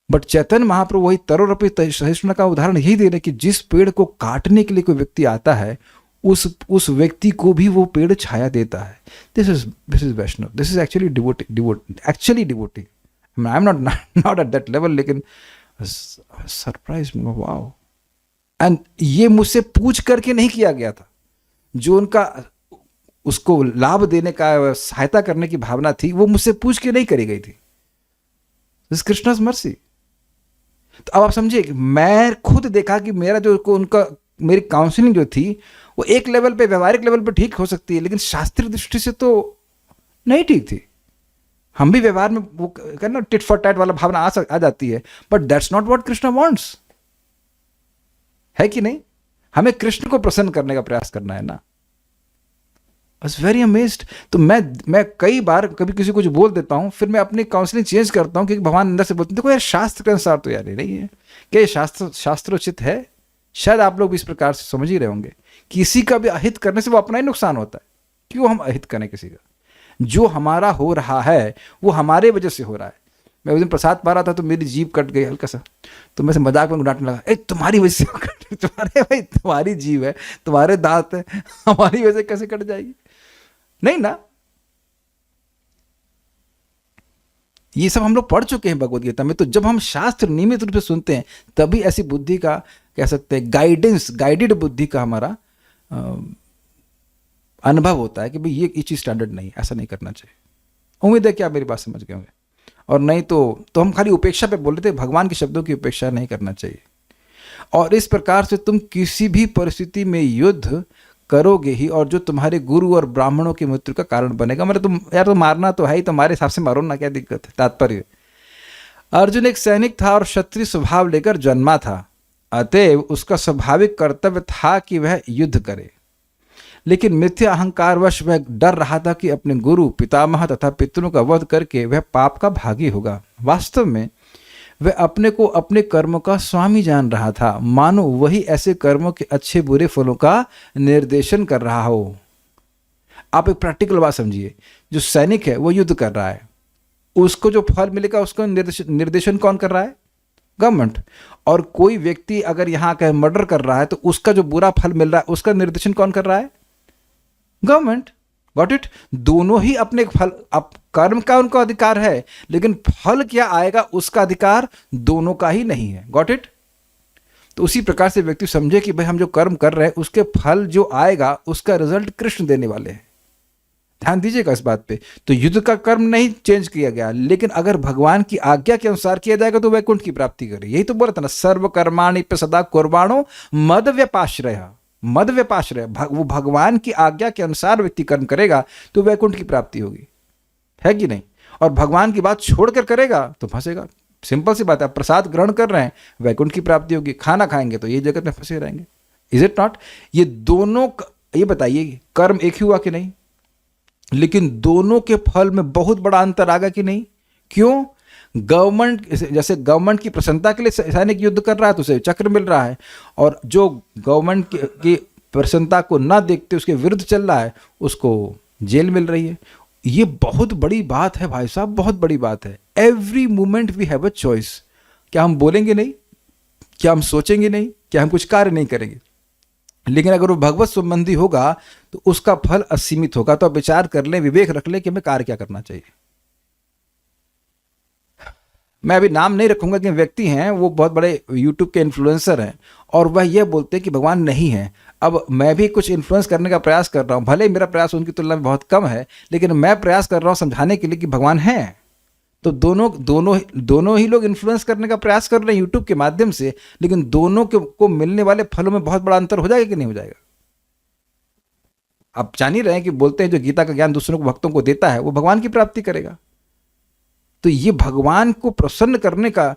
बट चैतन्य महाप्रभु वही तरोरपि सहिष्णुता का उदाहरण यही दे रहे कि जिस पेड़ को काटने के लिए कोई व्यक्ति आता है, उस व्यक्ति को भी वो पेड़ छाया देता है। This is Vaishnav, this is actually devotee. I am not at that level, लेकिन सरप्राइज, वाओ। एंड ये मुझसे पूछ करके नहीं किया गया था, जो उनका उसको लाभ देने का, सहायता करने की भावना थी, वो मुझसे पूछ के नहीं करी गई थी। This Krishna's mercy. तो अब आप समझिए कि मैं खुद देखा कि मेरा जो उनका, मेरी काउंसलिंग जो थी वो एक लेवल पे, व्यवहारिक लेवल पे ठीक हो सकती है, लेकिन शास्त्रीय दृष्टि से तो नहीं ठीक थी। हम भी व्यवहार में वो करना टिट फॉर टैट वाला भावना आ जाती है, but that's not what Krishna wants, है कि नहीं? हमें कृष्ण को प्रसन्न करने का प्रयास करना है ना। I was very amazed। तो मैं कई बार कभी किसी को जो बोल देता हूं, फिर मैं अपनी काउंसलिंग चेंज करता हूं, क्योंकि भगवान अंदर से बोलते हैं देखो यार शास्त्र के अनुसार तो यार नहीं है, क्या ये शास्त्रोचित है? शायद आप लोग भी इस प्रकार से समझ ही रहे होंगे, किसी का भी अहित करने से वो अपना ही नुकसान होता है। क्यों हम अहित करें किसी का? जो हमारा हो रहा है वो हमारे वजह से हो रहा है। मैं उस दिन प्रसाद पा रहा था तो मेरी जीभ कट गई हल्का सा, तो मैं से मजाक में डांटने लगा, ए तुम्हारी वजह से कट, तुम्हारे भाई तुम्हारी जीभ है, तुम्हारे दांत है, हमारी वजह से कैसे कट जाएगी? नहीं ना। ये सब हम लोग पढ़ चुके हैं भगवत गीता में। तो जब हम शास्त्र नियमित रूप से सुनते हैं तभी ऐसी बुद्धि का, कह सकते हैं गाइडेंस, गाइडेड बुद्धि का हमारा अनुभव होता है कि भाई ये चीज स्टैंडर्ड नहीं, ऐसा नहीं करना चाहिए। उम्मीद है कि आप मेरी बात समझ गए होंगे। और नहीं तो हम खाली उपेक्षा पे बोल रहे थे, भगवान के शब्दों की उपेक्षा नहीं करना चाहिए। और इस प्रकार से तुम किसी भी परिस्थिति में युद्ध करोगे ही, और जो तुम्हारे गुरु और ब्राह्मणों की मृत्यु का कारण बनेगा। मतलब तुम यार, तो मारना तो है ही, तुम्हारे हिसाब से मारो ना, क्या दिक्कत है? तात्पर्य, अर्जुन एक सैनिक था और क्षत्रिय स्वभाव लेकर जन्मा था, अतएव उसका स्वाभाविक कर्तव्य था कि वह युद्ध करे। लेकिन मिथ्या अहंकारवश वह डर रहा था कि अपने गुरु, पितामह तथा पितरों का वध करके वह पाप का भागी होगा। वास्तव में वह अपने को अपने कर्मों का स्वामी जान रहा था, मानो वही ऐसे कर्मों के अच्छे बुरे फलों का निर्देशन कर रहा हो। आप एक प्रैक्टिकल बात समझिए, जो सैनिक है वो युद्ध कर रहा है, उसको जो फल मिलेगा उसका निर्देशन कौन कर रहा है? गवर्नमेंट। और कोई व्यक्ति अगर यहाँ का मर्डर कर रहा है तो उसका जो बुरा फल मिल रहा है उसका निर्देशन कौन कर रहा है? गवर्नमेंट। Got it? दोनों ही अपने फल, कर्म का उनका अधिकार है, लेकिन फल क्या आएगा उसका अधिकार दोनों का ही नहीं है। Got it? तो उसी प्रकार से व्यक्ति समझे कि भाई हम जो कर्म कर रहे हैं उसके फल जो आएगा उसका रिजल्ट कृष्ण देने वाले हैं। ध्यान दीजिएगा इस बात पे। तो युद्ध का कर्म नहीं चेंज किया गया, लेकिन अगर भगवान की आज्ञा के अनुसार किया जाएगा तो वैकुंठ की प्राप्ति करे। यही तो बोला था ना, सर्व कर्माणि पे सदा कुर्बाणो मद व्यपाश्रय। मद व्यपाश्रय, वो भगवान की आज्ञा के अनुसार व्यक्ति कर्म करेगा तो वैकुंठ की प्राप्ति होगी, है कि नहीं? और भगवान की बात छोड़कर करेगा तो फंसेगा। सिंपल सी बात है, प्रसाद ग्रहण कर रहे हैं, वैकुंठ की प्राप्ति होगी, खाना खाएंगे तो ये जगत में फंसे रहेंगे। Is it not? ये दोनों, ये बताइए, कर्म एक ही हुआ कि नहीं? लेकिन दोनों के फल में बहुत बड़ा अंतर आगा कि नहीं? क्यों? गवर्नमेंट, जैसे गवर्नमेंट की प्रसन्नता के लिए सैनिक युद्ध कर रहा है तो उसे चक्र मिल रहा है, और जो गवर्नमेंट की प्रसन्नता को ना देखते उसके विरुद्ध चल रहा है उसको जेल मिल रही है। ये बहुत बड़ी बात है भाई साहब, बहुत बड़ी बात है। Every moment we have a choice. क्या हम बोलेंगे नहीं? क्या हम सोचेंगे नहीं? क्या हम कुछ कार्य नहीं करेंगे? लेकिन अगर वो भगवत संबंधी होगा तो उसका फल असीमित होगा। तो आप विचार कर लें, विवेक रख लें कि हमें कार्य क्या करना चाहिए। मैं अभी नाम नहीं रखूंगा कि व्यक्ति हैं, वो बहुत बड़े यूट्यूब के इन्फ्लुएंसर हैं और वह यह बोलते हैं कि भगवान नहीं है। अब मैं भी कुछ इन्फ्लुएंस करने का प्रयास कर रहा हूं, भले मेरा प्रयास उनकी तुलना में बहुत कम है, लेकिन मैं प्रयास कर रहा हूं समझाने के लिए कि भगवान है। तो दोनों ही लोग इन्फ्लुएंस करने का प्रयास कर रहे हैं यूट्यूब के माध्यम से, लेकिन दोनों को मिलने वाले फलों में बहुत बड़ा अंतर हो जाएगा कि नहीं हो जाएगा? आप जान ही रहे हैं कि बोलते हैं जो गीता का ज्ञान दूसरों को, भक्तों को देता है वो भगवान की प्राप्ति करेगा। तो ये भगवान को प्रसन्न करने का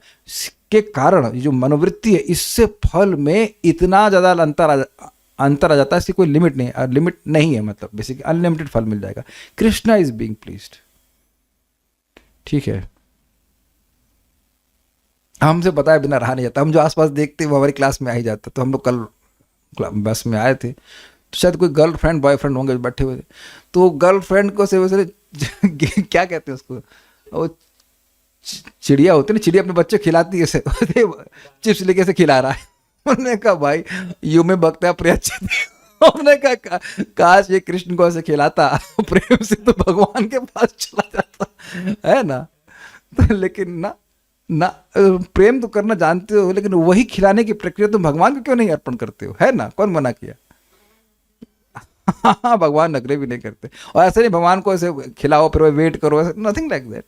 के कारण जो मनोवृत्ति है, इससे फल में इतना ज्यादा अंतर आ जाता है, इसकी कोई लिमिट नहीं है। मतलब बेसिकली अनलिमिटेड फल मिल जाएगा। Krishna is being pleased. ठीक है, हमसे बताए बिना रहा नहीं जाता। हम जो आसपास देखते हैं वो हमारी क्लास में आ ही जाता। तो हम लोग कल बस में आए थे, तो शायद कोई गर्लफ्रेंड बॉयफ्रेंड होंगे बैठे हुए थे, तो गर्लफ्रेंड को से क्या कहते हैं उसको, वो चिड़िया होती है ना, चिड़िया अपने बच्चे खिलाती है ऐसे, चिप्स लेके ऐसे खिला रहा है। उन्होंने कहा भाई यू में बकता प्रिय। उन्होंने कहा काश ये कृष्ण को ऐसे खिलाता प्रेम से तो भगवान के पास चला जाता, है ना? तो लेकिन ना प्रेम तो करना जानते हो, लेकिन वही खिलाने की प्रक्रिया तुम भगवान को क्यों नहीं अर्पण करते हो? है ना? कौन मना किया? हाँ, भगवान नखरे भी नहीं करते। और ऐसे नहीं भगवान को ऐसे खिलाओ फिर वेट करो, नथिंग लाइक दैट।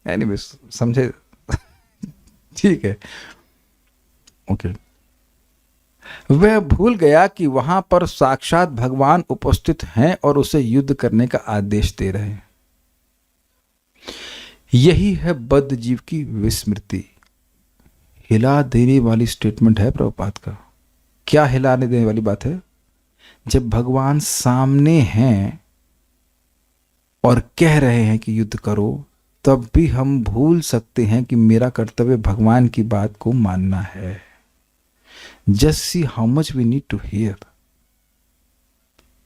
एनीवे, समझे? ठीक है, ओके। वह भूल गया कि वहां पर साक्षात भगवान उपस्थित हैं और उसे युद्ध करने का आदेश दे रहे हैं। यही है बद्ध जीव की विस्मृति। हिला देने वाली स्टेटमेंट है प्रभुपाद का। क्या हिलाने देने वाली बात है? जब भगवान सामने हैं और कह रहे हैं कि युद्ध करो, तब भी हम भूल सकते हैं कि मेरा कर्तव्य भगवान की बात को मानना है। Just see how much we need to hear.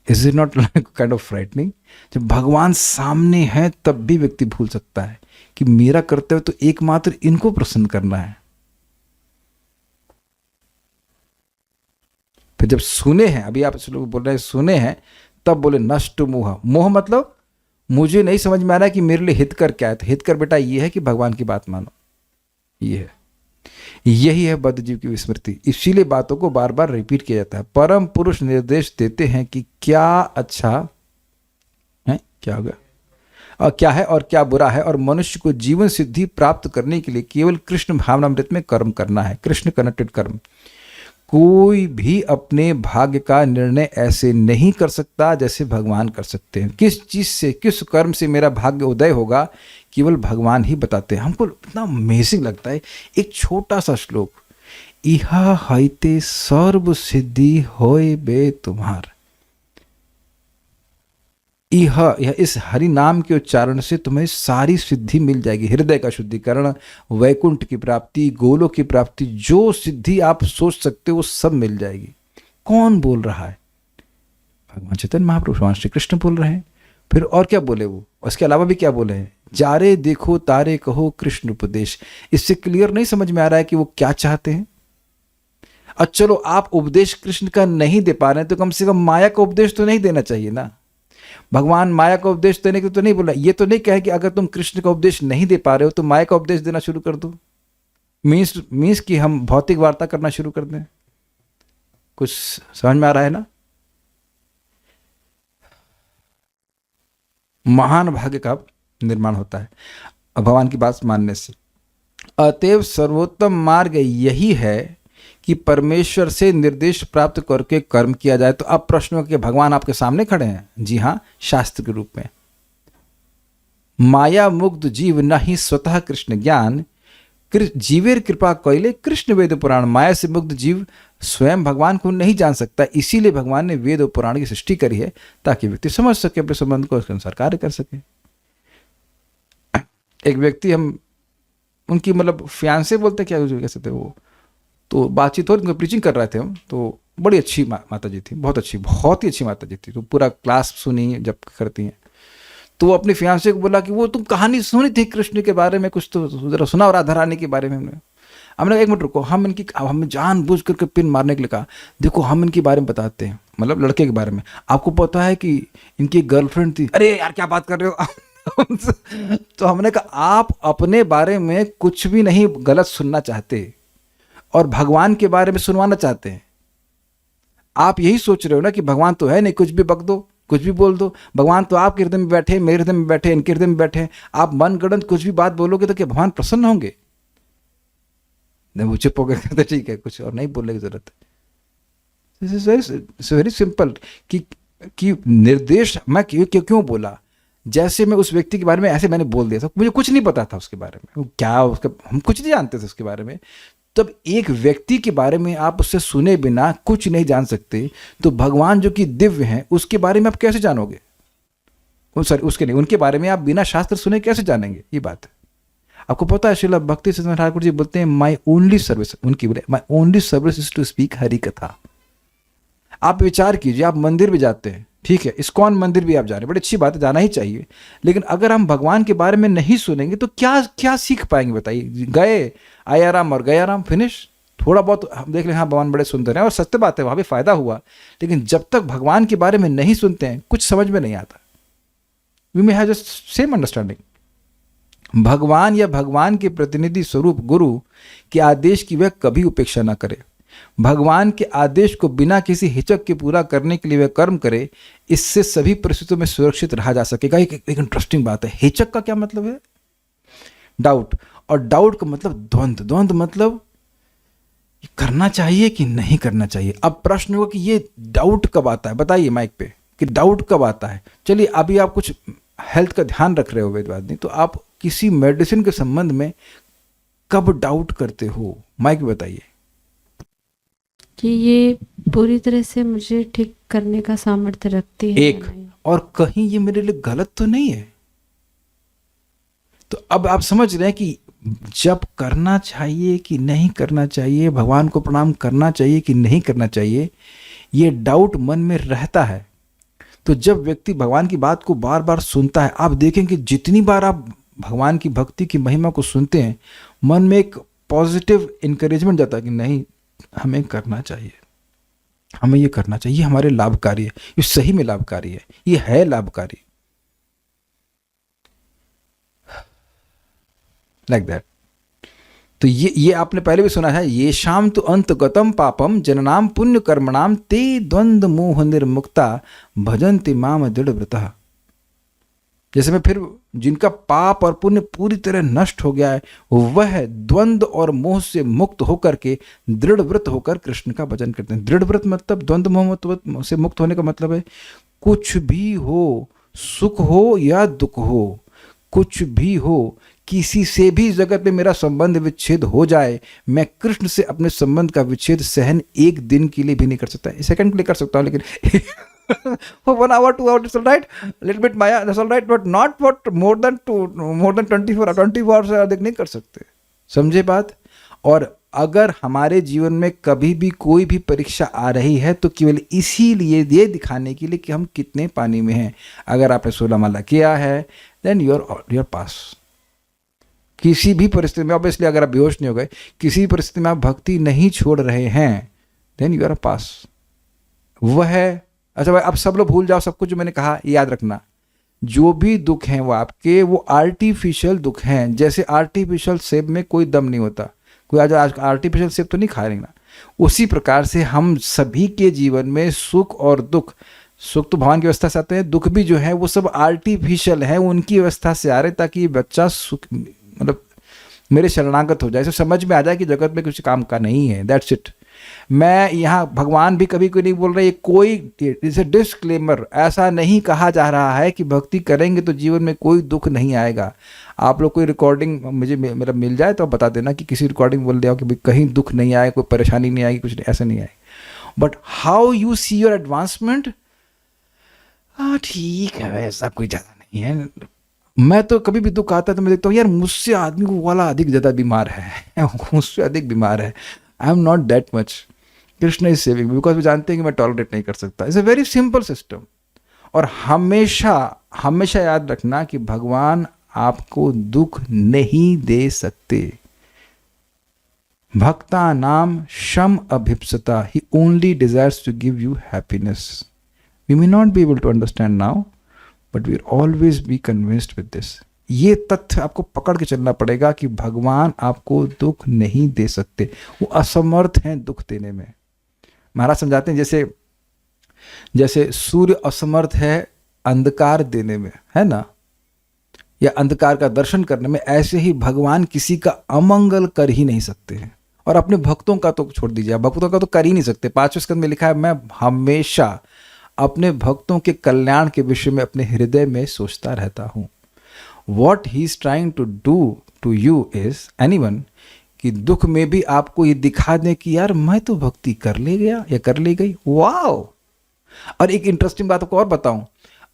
Is it not like kind of frightening? जब भगवान सामने है तब भी व्यक्ति भूल सकता है कि मेरा कर्तव्य तो एकमात्र इनको प्रसन्न करना है। फिर जब सुने हैं, अभी आप लोग बोल रहे हैं सुने हैं, तब बोले नष्ट मोह। मोह मतलब मुझे नहीं समझ में आ रहा है कि मेरे लिए हितकर क्या है। तो हितकर बेटा ये है कि भगवान की बात मानो, ये है, यही है बद्ध जीव की विस्मृति। इसीलिए बातों को बार बार रिपीट किया जाता है। परम पुरुष निर्देश देते हैं कि क्या अच्छा है, क्या होगा और क्या है और क्या बुरा है, और मनुष्य को जीवन सिद्धि प्राप्त करने के लिए केवल कृष्ण भावनामृत में कर्म करना है, कृष्ण कनेक्टेड कर्म। कोई भी अपने भाग्य का निर्णय ऐसे नहीं कर सकता जैसे भगवान कर सकते हैं। किस चीज से, किस कर्म से मेरा भाग्य उदय होगा, केवल भगवान ही बताते हैं। हमको इतना अमेजिंग लगता है, एक छोटा सा श्लोक, इहा हईते सर्व सिद्धि होय बे तुम्हार। यह इस हरि नाम के उच्चारण से तुम्हें सारी सिद्धि मिल जाएगी। हृदय का शुद्धिकरण, वैकुंठ की प्राप्ति, गोलोक की प्राप्ति, जो सिद्धि आप सोच सकते हो वो सब मिल जाएगी। कौन बोल रहा है? भगवान चैतन्य महाप्रभु, भगवान श्री कृष्ण बोल रहे हैं। फिर और क्या बोले वो, उसके अलावा भी क्या बोले हैं? जारे देखो तारे कहो कृष्ण उपदेश। इससे क्लियर नहीं समझ में आ रहा है कि वो क्या चाहते हैं। और चलो आप उपदेश कृष्ण का नहीं दे पा रहे हैं तो कम से कम माया का उपदेश तो नहीं देना चाहिए ना। भगवान माया का उपदेश देने के तो नहीं बोला, ये तो नहीं कहे कि अगर तुम कृष्ण का उपदेश नहीं दे पा रहे हो तो माया का उपदेश देना शुरू कर दो। मीन्स कि हम भौतिक वार्ता करना शुरू कर दें। कुछ समझ में आ रहा है ना? महान भाग्य का निर्माण होता है भगवान की बात मानने से। अतएव सर्वोत्तम मार्ग यही है कि परमेश्वर से निर्देश प्राप्त करके कर्म किया जाए। तो अब प्रश्न कि भगवान आपके सामने खड़े हैं। जी हाँ, शास्त्र के रूप में। माया मुक्त जीव नहीं स्वतः कृष्ण ज्ञान, जीवेर कृपा कैले कृष्ण वेद पुराण। माया से मुक्त जीव स्वयं भगवान को नहीं जान सकता, इसीलिए भगवान ने वेद और पुराण की सृष्टि करी है ताकि व्यक्ति समझ सके, अपने संबंध को उसके अनुसार कार्य कर सके। एक व्यक्ति, हम उनकी मतलब फियांसे बोलते क्या कैसे थे वो, तो बातचीत हो, प्रीचिंग कर रहे थे हम, तो बड़ी अच्छी माता जी थी, बहुत अच्छी, बहुत ही अच्छी माता जी थी। तो पूरा क्लास सुनी जब करती हैं, तो वो अपने फियांसे को बोला कि वो तुम कहानी सुनी थी कृष्ण के बारे में, कुछ तो जरा सुना, और राधा रानी के बारे में। हमने कहा एक मिनट रुको, हम जानबूझ करके पिन मारने के लिए कहा, देखो हम इनके बारे में बताते हैं, मतलब लड़के के बारे में। आपको पता है कि इनकी गर्लफ्रेंड थी। अरे यार क्या बात कर रहे हो तो हमने कहा आप अपने बारे में कुछ भी नहीं गलत सुनना चाहते और भगवान के बारे में सुनवाना चाहते हैं। आप यही सोच रहे हो ना कि भगवान तो है नहीं, कुछ भी बक दो, कुछ भी बोल दो। भगवान तो आपके हृदय में बैठे, मेरे हृदय में बैठे, इनके हृदय में बैठे। आप मनगढ़ंत कुछ भी बात बोलोगे तो क्या भगवान प्रसन्न होंगे? नहीं, वो चुप हो गए, कहते ठीक है, कुछ और नहीं बोलने की जरूरत है। दिस इज वेरी सिंपल कि निर्देश मैं क्यों बोला। जैसे मैं उस व्यक्ति के बारे में ऐसे मैंने बोल दिया था, मुझे कुछ नहीं पता था उसके बारे में, क्या उसका, हम कुछ नहीं जानते थे उसके बारे में। तब एक व्यक्ति के बारे में आप उससे सुने बिना कुछ नहीं जान सकते, तो भगवान जो कि दिव्य हैं उसके बारे में आप कैसे जानोगे? सॉरी, उसके नहीं, उनके बारे में आप बिना शास्त्र सुने कैसे जानेंगे? ये बात है। आपको पता है श्रील भक्ति सिद्धांत ठाकुर जी बोलते हैं, माई ओनली सर्विस, उनकी बोले my only service is to speak Hari katha. आप विचार कीजिए, आप मंदिर भी जाते हैं, ठीक है, इस्कॉन मंदिर भी आप जा रहे हैं, बड़ी अच्छी बात है, जाना ही चाहिए। लेकिन अगर हम भगवान के बारे में नहीं सुनेंगे तो क्या क्या सीख पाएंगे बताइए? गए आया राम और गया राम, फिनिश। थोड़ा बहुत हम देख लें, हाँ भगवान बड़े सुंदर हैं, और सत्य बात है, वहाँ भी फायदा हुआ। लेकिन जब तक भगवान के बारे में नहीं सुनते हैं कुछ समझ में नहीं आता। We may have just same understanding. भगवान या भगवान के प्रतिनिधि स्वरूप गुरु के आदेश की वह कभी उपेक्षा न करे। भगवान के आदेश को बिना किसी हिचक के पूरा करने के लिए वह कर्म करे, इससे सभी परिस्थितियों में सुरक्षित रहा जा सकेगा। एक इंटरेस्टिंग बात है, हिचक का क्या मतलब है? डाउट। और डाउट का मतलब द्वंद्व। द्वंद्व मतलब करना चाहिए कि नहीं करना चाहिए। अब प्रश्न होगा कि ये डाउट कब आता है? बताइए माइक पे कि डाउट कब आता है। चलिए, अभी आप कुछ हेल्थ का ध्यान रख रहे हो वेदवादी, तो आप किसी मेडिसिन के संबंध में कब डाउट करते हो? माइक पे बताइए कि ये पूरी तरह से मुझे ठीक करने का सामर्थ्य रखती है एक, और कहीं ये मेरे लिए गलत तो नहीं है। तो अब आप समझ रहे हैं कि जप करना चाहिए कि नहीं करना चाहिए, भगवान को प्रणाम करना चाहिए कि नहीं करना चाहिए, ये डाउट मन में रहता है। तो जब व्यक्ति भगवान की बात को बार बार सुनता है, आप देखेंगे जितनी बार आप भगवान की भक्ति की महिमा को सुनते हैं, मन में एक पॉजिटिव इंकरेजमेंट जाता है कि नहीं, हमें करना चाहिए, हमें ये करना चाहिए, ये हमारे लाभकारी है, ये सही में लाभकारी है, ये है लाभकारी, लाइक दैट। तो ये आपने पहले भी सुना है, ये शाम तो अंतगतम पापम जननाम पुण्य कर्मणाम ते द्वंद्व मोह निर्मुक्ता भजन्ति माम दृढ़व्रतः। जैसे मैं फिर, जिनका पाप और पुण्य पूरी तरह नष्ट हो गया है, वह द्वंद्व और मोह से मुक्त होकर के दृढ़ व्रत होकर कृष्ण का भजन करते हैं। दृढ़ व्रत मतलब द्वंद्व मोह से मुक्त होने का मतलब है कुछ भी हो, सुख हो या दुख हो, कुछ भी हो, किसी से भी जगत में मेरा संबंध विच्छेद हो जाए, मैं कृष्ण से अपने संबंध का विच्छेद सहन एक दिन के लिए भी नहीं कर सकता। सेकंड के लिए कर सकता हूँ, लेकिन for 1 hour 2 hours it's all right, little bit maya that's all right, but not for more than 24 hours अधिक नहीं कर सकते। समझे बात? और अगर हमारे जीवन में कभी भी कोई भी परीक्षा आ रही है तो केवल इसीलिए, ये दिखाने के लिए कि हम कितने पानी में हैं। अगर आपने 16 माला किया है देन यूर पास। किसी भी परिस्थिति में, ऑब्वियसली अगर आप बेहोश नहीं हो गए, किसी भी परिस्थिति में आप भक्ति नहीं छोड़ रहे हैं, देन यू आर पास। वह है, अच्छा भाई, अब सब लोग भूल जाओ सब कुछ जो मैंने कहा, याद रखना, जो भी दुख हैं वो आपके, वो आर्टिफिशियल दुख हैं। जैसे आर्टिफिशियल सेब में कोई दम नहीं होता, कोई आज आर्टिफिशियल सेब तो नहीं खा रही ना, उसी प्रकार से हम सभी के जीवन में सुख और दुख, सुख तो भगवान की व्यवस्था से आते हैं, दुख भी जो है वो सब आर्टिफिशियल है, उनकी व्यवस्था से आ रहे ताकि ये बच्चा सुख, मतलब मेरे शरणागत हो जाए, इसे समझ में आ जाए कि जगत में कुछ काम का नहीं है, दैट्स इट। मैं यहाँ, भगवान भी कभी कोई नहीं बोल रहे, कोई इसे डिस्क्लेमर, ऐसा नहीं कहा जा रहा है कि भक्ति करेंगे तो जीवन में कोई दुख नहीं आएगा। आप लोग कोई रिकॉर्डिंग मुझे मेरा मिल जाए तो आप बता देना कि किसी रिकॉर्डिंग बोल दिया हो कि भाई कहीं दुख नहीं आए, कोई परेशानी नहीं आएगी, कुछ नहीं, ऐसा नहीं आएगी। But how you see your advancement, ठीक है, ऐसा कोई ज़्यादा नहीं है। मैं तो कभी भी दुख आता है तो मैं देखता हूँ यार मुझसे आदमी को वाला अधिक ज़्यादा बीमार है, मुझसे अधिक बीमार है, आई am not that much, Krishna is saving, because वो जानते हैं कि मैं टॉलरेट नहीं कर सकता। It's a very simple system. और हमेशा हमेशा याद रखना कि भगवान आपको दुख नहीं दे सकते। भक्ता नाम शम अभिप्सता, he only desires to give you happiness. We may not be able to understand now, but we always be convinced with this. ये तथ्य आपको पकड़ के चलना पड़ेगा कि भगवान आपको दुख नहीं दे सकते, वो असमर्थ हैं दुख देने में। महाराज समझाते हैं जैसे जैसे सूर्य असमर्थ है अंधकार देने में, है ना, या अंधकार का दर्शन करने में, ऐसे ही भगवान किसी का अमंगल कर ही नहीं सकते हैं। और अपने भक्तों का तो छोड़ दीजिए, भक्तों का तो कर ही नहीं सकते। 5वें स्कंद में लिखा है, मैं हमेशा अपने भक्तों के कल्याण के विषय में अपने हृदय में सोचता रहता हूँ। What he is trying to do to you is anyone, कि दुख में भी आपको ये दिखा दें कि यार मैं तो भक्ति कर ले गया या कर ले गई, वाओ। और एक इंटरेस्टिंग बात आपको और बताऊं,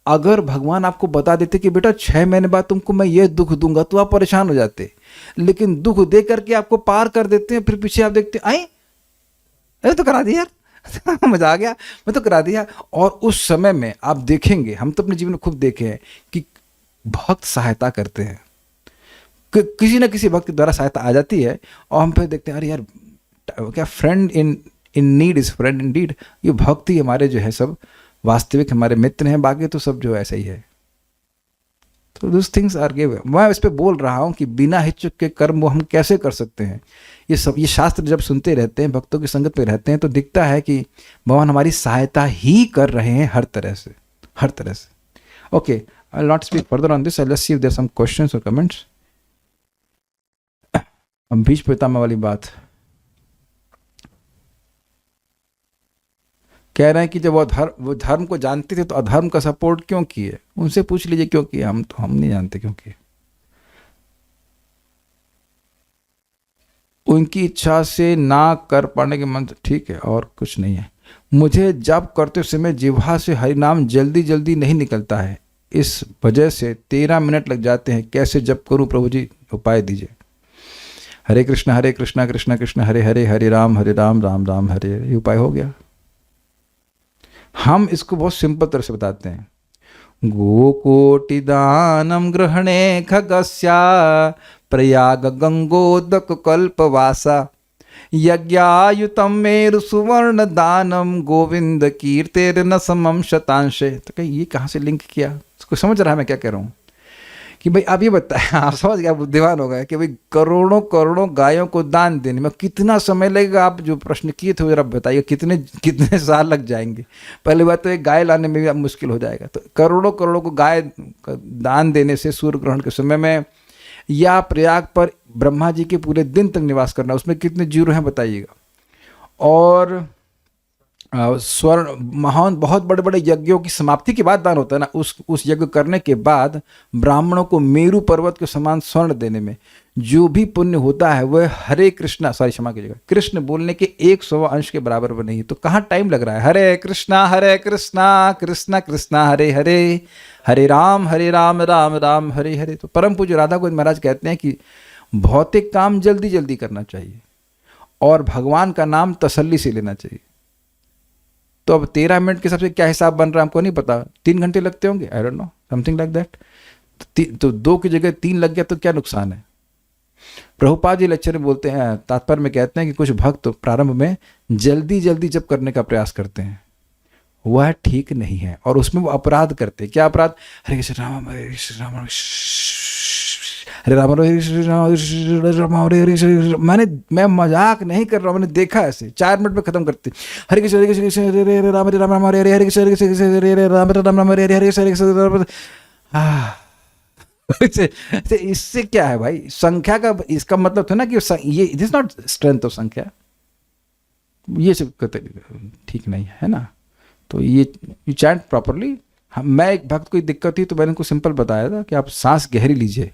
अगर भगवान आपको बता देते कि बेटा 6 महीने बाद तुमको मैं ये दुख दूंगा, तो आप परेशान हो जाते। लेकिन दुख दे करके आपको पार कर देते हैं, फिर पीछे आप देखते हैं, आई अरे तो करा दिया यार मजा आ गया, मैं तो करा दिया। और उस समय में आप देखेंगे, हम तो अपने जीवन में खुद देखे हैं कि भक्त सहायता करते हैं, किसी न किसी भक्त के द्वारा सहायता आ जाती है, और हम फिर देखते हैं अरे यार क्या, friend in need is friend in deed. ये भक्त ही हमारे जो है सब वास्तविक हमारे मित्र हैं, बाकी तो सब जो ऐसा ही है। तो दिस थिंग्स आर गिव। मैं इस पे बोल रहा हूँ कि बिना हिचक के कर्म वो हम कैसे कर सकते हैं। ये सब, ये शास्त्र जब सुनते रहते हैं, भक्तों की संगत पे रहते हैं, तो दिखता है कि भगवान हमारी सहायता ही कर रहे हैं हर तरह से, हर तरह से। Okay, I will not speak further on this, I let's see if there some questions और कमेंट्स। अब भीष्म पितामह वाली बात कह रहे हैं कि जब वो धर्म को जानते थे तो अधर्म का सपोर्ट क्यों किए, उनसे पूछ लीजिए क्यों किए, हम नहीं जानते क्यों किए। उनकी इच्छा से ना कर पाने के मंत्र, ठीक है, और कुछ नहीं है। मुझे जप करते समय जिह्वा से हरि नाम जल्दी जल्दी नहीं निकलता है, इस वजह से 13 मिनट लग जाते हैं, कैसे जप करूं प्रभु जी, उपाय दीजिए। हरे कृष्णा कृष्ण कृष्ण हरे हरे, हरे राम राम राम हरे हरे, ये उपाय हो गया। हम इसको बहुत सिंपल तरह से बताते हैं। गोकोटि दानम ग्रहणे खगस्या प्रयाग गंगोदक कल्पवासा यज्ञायुतम मेरु सुवर्ण दानम गोविंद कीर्तेर न समम शतांशे। तो कहीं ये कहाँ से लिंक किया? उसको समझ रहा है मैं क्या कह रहा हूँ? कि भाई आप ये बताएं, आप समझ गया, बुद्धिमान हो गए कि भाई करोड़ों करोड़ों गायों को दान देने में कितना समय लगेगा? आप जो प्रश्न किए थे जरा बताइए, कितने कितने साल लग जाएंगे? पहली बात तो एक गाय लाने में भी अब मुश्किल हो जाएगा, तो करोड़ों करोड़ों को गाय का दान देने से सूर्य ग्रहण के समय में या प्रयाग पर ब्रह्मा जी के पूरे दिन तक निवास करना, उसमें कितने जीरो हैं बताइएगा। और स्वर्ण महान बहुत बड़े बड़े यज्ञों की समाप्ति के बाद दान होता है ना, उस यज्ञ करने के बाद ब्राह्मणों को मेरु पर्वत के समान स्वर्ण देने में जो भी पुण्य होता है वह हरे कृष्णा, सॉरी क्षमा कीजिएगा, कृष्ण बोलने के 100 अंश के बराबर में नहीं है। तो कहाँ टाइम लग रहा है? हरे कृष्णा कृष्णा कृष्णा हरे हरे, हरे राम राम राम हरे हरे। तो परम पूज्य राधा गोविंद महाराज कहते हैं कि भौतिक काम जल्दी जल्दी करना चाहिए और भगवान का नाम तसल्ली से लेना चाहिए। तो अब 13 मिनट के सबसे क्या हिसाब बन रहा है हमको नहीं पता, 3 घंटे लगते होंगे, I don't know, something like that. तो 2 की जगह 3 लग गया तो क्या नुकसान है? प्रभुपाद जी लेक्चर में बोलते हैं, तात्पर्य में कहते हैं कि कुछ भक्त प्रारंभ में जल्दी जल्दी जब करने का प्रयास करते हैं वह ठीक नहीं है, और उसमें वो अपराध करते हैं। क्या अपराध? हरे कृष्ण राम हरे कृष्ण राम हरे राम हरे राम हरे हरे। मैं मजाक नहीं कर रहा हूँ, मैंने देखा ऐसे 4 मिनट में खत्म करते। हरे कृष्ण हरे राम राम हरे हरे, हरे कृष्ण हरे राम राम हरे हरे, हरे कृष्ण। इससे क्या है भाई? संख्या का इसका मतलब था ना कि ये it is not strength of संख्या, ये सब ठीक नहीं है ना। तो ये यू चैंट प्रॉपरली। मैं एक भक्त को दिक्कत थी तो मैंने उनको सिंपल बताया था कि आप सांस गहरी लीजिए,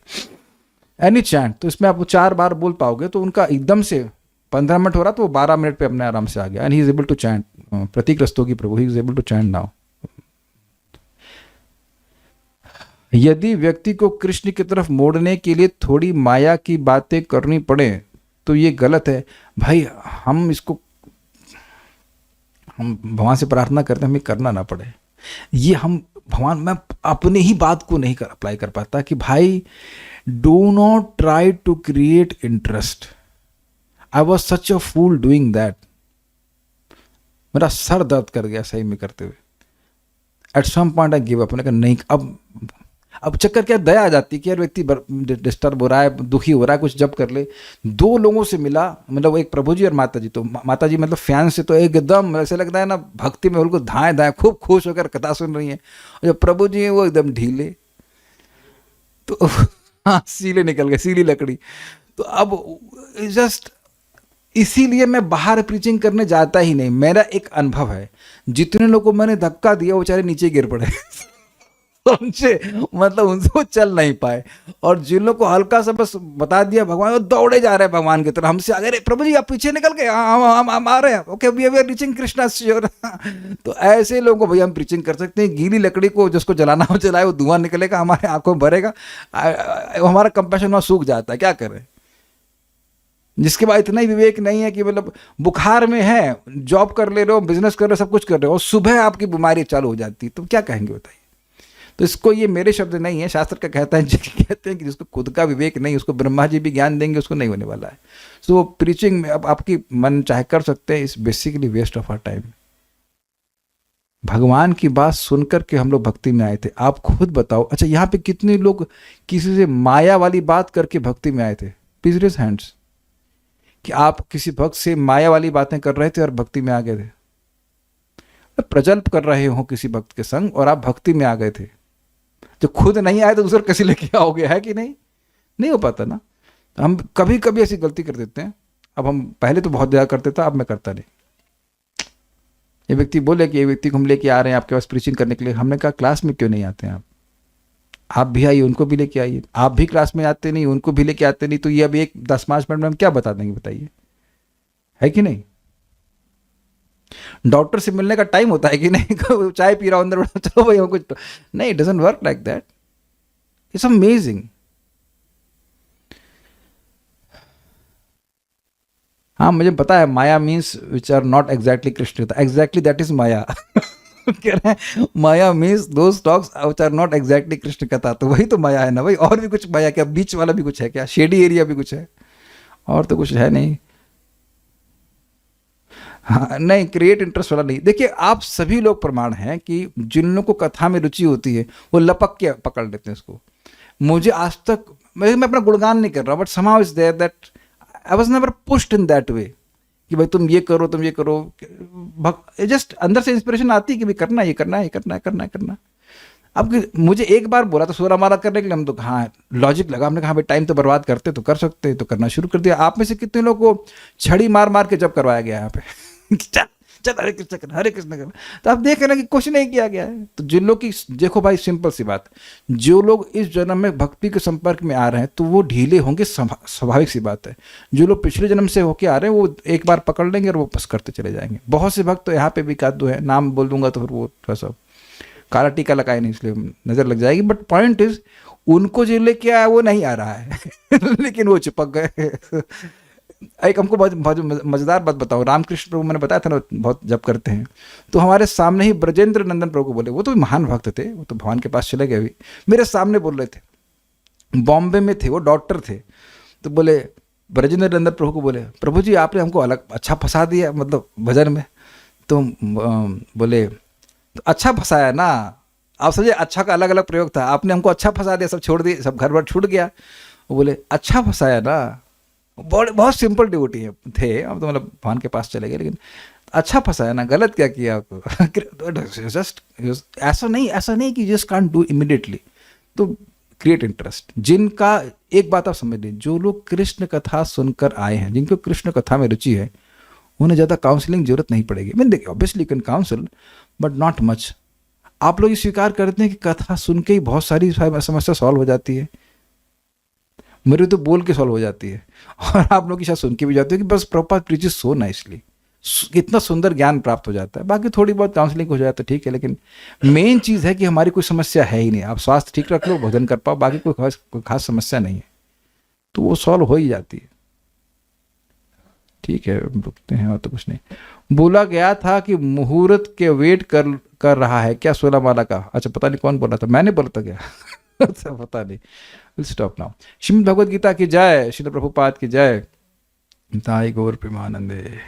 एनी चैंट, तो इसमें आप 4 बार बोल पाओगे। तो उनका एकदम से 15 मिनट हो रहा तो वो 12 मिनट पे अपने आराम से आ गया, and he is able to chant. Prateek Rastogi Prabhu, he is able to chant now. यदि व्यक्ति को कृष्ण की तरफ मोड़ने के लिए थोड़ी माया की बातें करनी पड़े तो ये गलत है। भाई हम भगवान से प्रार्थना करते हैं हमें करना ना पड़े। ये हम भगवान, मैं अपनी ही बात को नहीं अप्लाई कर पाता कि भाई do not try to create interest. I was such a fool doing that. मेरा सर दर्द कर गया सही में करते हुए। At some point I give up. मैंने कहा नहीं, अब चक्कर क्या, दया आ जाती है कि यार व्यक्ति डिस्टर्ब हो रहा है, दुखी हो रहा है, कुछ जब कर ले। 2 लोगों से मिला, मतलब एक प्रभु जी और माता जी। तो माता जी मतलब फैन से तो एकदम ऐसे लगता है ना भक्ति में उनको धाएं धाएं खूब खुश होकर कथा सुन रही हैं, और जब प्रभु जी हैं वो एकदम ढीले, तो हाँ सीले निकल गए, सीली लकड़ी। तो अब जस्ट इसीलिए मैं बाहर प्रीचिंग करने जाता ही नहीं। मेरा एक अनुभव है, जितने लोगों को मैंने धक्का दिया वो बेचारे नीचे गिर पड़े समझे, मतलब उनसे वो चल नहीं पाए। और जिन लोगों को हल्का सा बस बता दिया भगवान, वो दौड़े जा रहे हैं भगवान की तरफ, हमसे आगे, अरे प्रभु जी आप पीछे निकल गए, हम आ रहे हैं, okay we are reaching Krishna sure. तो ऐसे लोगों को भैया हम प्रीचिंग कर सकते हैं। गीली लकड़ी को जिसको जलाना हो जलाए, वो धुआं निकलेगा, हमारे आंखों में भरेगा, हमारा कंपैशन वहाँ सूख जाता है, क्या करें। जिसके बाद इतना ही विवेक नहीं है कि मतलब बुखार में है, जॉब कर ले रहे हो, बिजनेस कर रहे हो, सब कुछ कर रहे हो, और सुबह आपकी बीमारी चालू हो जाती है, तो क्या कहेंगे बताइए। तो इसको, ये मेरे शब्द नहीं है, शास्त्र का कहता है, कहते हैं कि जिसको खुद का विवेक नहीं, उसको ब्रह्मा जी भी ज्ञान देंगे, उसको नहीं होने वाला है। सो प्रीचिंग में अब आपकी मन चाहे कर सकते हैं, is basically waste of our time. भगवान की बात सुनकर के हम लोग भक्ति में आए थे। आप खुद बताओ, अच्छा यहाँ पे कितने लोग किसी से माया वाली बात करके भक्ति में आए थे? प्लीज रेज हैंड्स कि आप किसी भक्त से माया वाली बातें कर रहे थे और भक्ति में आ गए थे। प्रजल्प कर रहे हो किसी भक्त के संग और आप भक्ति में आ गए थे। जो खुद नहीं आए तो दूसरे कैसे लेके आओगे, है कि नहीं? नहीं हो पाता ना। तो हम कभी कभी ऐसी गलती कर देते हैं। अब हम पहले तो बहुत ज़्यादा करते था, अब मैं करता नहीं। ये व्यक्ति बोले कि ये व्यक्ति को हम लेके आ रहे हैं आपके पास प्रीचिंग करने के लिए। हमने कहा क्लास में क्यों नहीं आते हैं आप भी आइए, उनको भी लेके आइए। आप भी क्लास में आते नहीं, उनको भी लेके आते नहीं, तो ये अभी 10-5 मिनट में हम क्या बता देंगे बताइए, है कि नहीं? डॉक्टर से मिलने का टाइम होता है कि नहीं? चाय पी रहा हूं अंदर, चलो भाई हम कुछ नहीं, it doesn't work like that. It's amazing. हाँ मुझे पता है, maya means which are not exactly Krishna katha, exactly that is maya. कह रहे हैं maya means those talks which are not exactly Krishna katha, तो वही तो माया है ना भाई। और भी कुछ माया क्या, बीच वाला भी कुछ है क्या, शेडी एरिया भी कुछ है, और तो कुछ है नहीं। हाँ नहीं, क्रिएट इंटरेस्ट वाला नहीं। देखिए आप सभी लोग प्रमाण हैं कि जिन लोगों को कथा में रुचि होती है वो लपक के पकड़ लेते हैं उसको। मुझे आज तक, मैं अपना गुणगान नहीं कर रहा, but somehow is there that I was never pushed in that way कि भाई तुम ये करो, तुम ये करो। जस्ट अंदर से इंस्पिरेशन आती है कि भाई करना, ये करना है, ये करना है, करना है, करना। अब मुझे एक बार बोला तो सोरा मारा करने के लिए, हम तो हाँ लॉजिक लगा, हमने कहा भाई टाइम तो बर्बाद करते तो कर सकते, तो करना शुरू कर दिया। आप में से कितने लोगों को छड़ी मार मार के जब करवाया गया यहाँ पे चल चल हरे कृष्ण कर, हरे कृष्ण कर, तो आप देख रहे हैं कि कुछ नहीं किया गया है। तो जिन लोग की, देखो भाई सिंपल सी बात, जो लोग इस जन्म में भक्ति के संपर्क में आ रहे हैं तो वो ढीले होंगे, स्वाभाविक सी बात है। जो लोग पिछले जन्म से होके आ रहे हैं वो एक बार पकड़ लेंगे और वो बस करते चले जाएंगे। बहुत से भक्त तो यहाँ पे भी कादू है, नाम बोल दूंगा तो फिर वो थोड़ा सा काला टीका लगाए नहीं, इसलिए नजर लग जाएगी। बट पॉइंट इज उनको जो लेके आया वो नहीं आ रहा है लेकिन वो चिपक गए। एक हमको बहुत मजेदार बात बताऊं, रामकृष्ण प्रभु मैंने बताया था ना बहुत जब करते हैं, तो हमारे सामने ही ब्रजेंद्र नंदन प्रभु को बोले, वो तो महान भक्त थे, वो तो भगवान के पास चले गए अभी, मेरे सामने बोल रहे थे, बॉम्बे में थे वो, डॉक्टर थे। तो बोले ब्रजेंद्र नंदन प्रभु को बोले, प्रभु जी आपने हमको अलग अच्छा फंसा दिया, मतलब भजन में। तो बोले तो अच्छा फंसाया ना, आप समझे, अच्छा का अलग अलग प्रयोग था, आपने हमको अच्छा फंसा दिया, सब छोड़ दिए, सब घर बार छूट गया। वो बोले अच्छा फंसाया ना, बहुत सिंपल ड्यूटी है थे, अब तो मतलब भगवान के पास चले गए, लेकिन अच्छा फंसाया ना, गलत क्या किया आपको। जस्ट ऐसा नहीं कि जस्ट कांट डू इमिडिएटली। तो क्रिएट इंटरेस्ट। जिनका, एक बात आप समझ लीजिए, जो लोग कृष्ण कथा सुनकर आए हैं, जिनको कृष्ण कथा में रुचि है, उन्हें ज़्यादा काउंसलिंग जरूरत नहीं पड़ेगी। मैंने देखिए obviously can council but not much. आप लोग ये स्वीकार करते हैं कि कथा सुन के ही बहुत सारी समस्या सॉल्व हो जाती है, मेरे तो बोल के सॉल्व हो जाती है, और आप लोग की शायद सुन के भी जाती है कि बस प्रॉपर प्रीचेस सो नाइसली, इतना सुंदर ज्ञान प्राप्त हो जाता है। बाकी थोड़ी बहुत काउंसलिंग हो जाए तो ठीक है, लेकिन मेन चीज़ है कि हमारी कोई समस्या है ही नहीं। आप स्वास्थ्य ठीक रख लो, भोजन कर पाओ, बाकी कोई खास समस्या नहीं है, तो वो सॉल्व हो ही जाती है। ठीक है, रुकते हैं, और तो कुछ नहीं। बोला गया था कि मुहूर्त के वेट कर रहा है क्या 16 माला का। अच्छा पता नहीं कौन बोला था, मैंने बोला था क्या अच्छा पता नहीं, will stop now. Shrimad Bhagavad Gita की जय, श्रील प्रभुपाद की जय, ताई गौर प्रेमानंदे।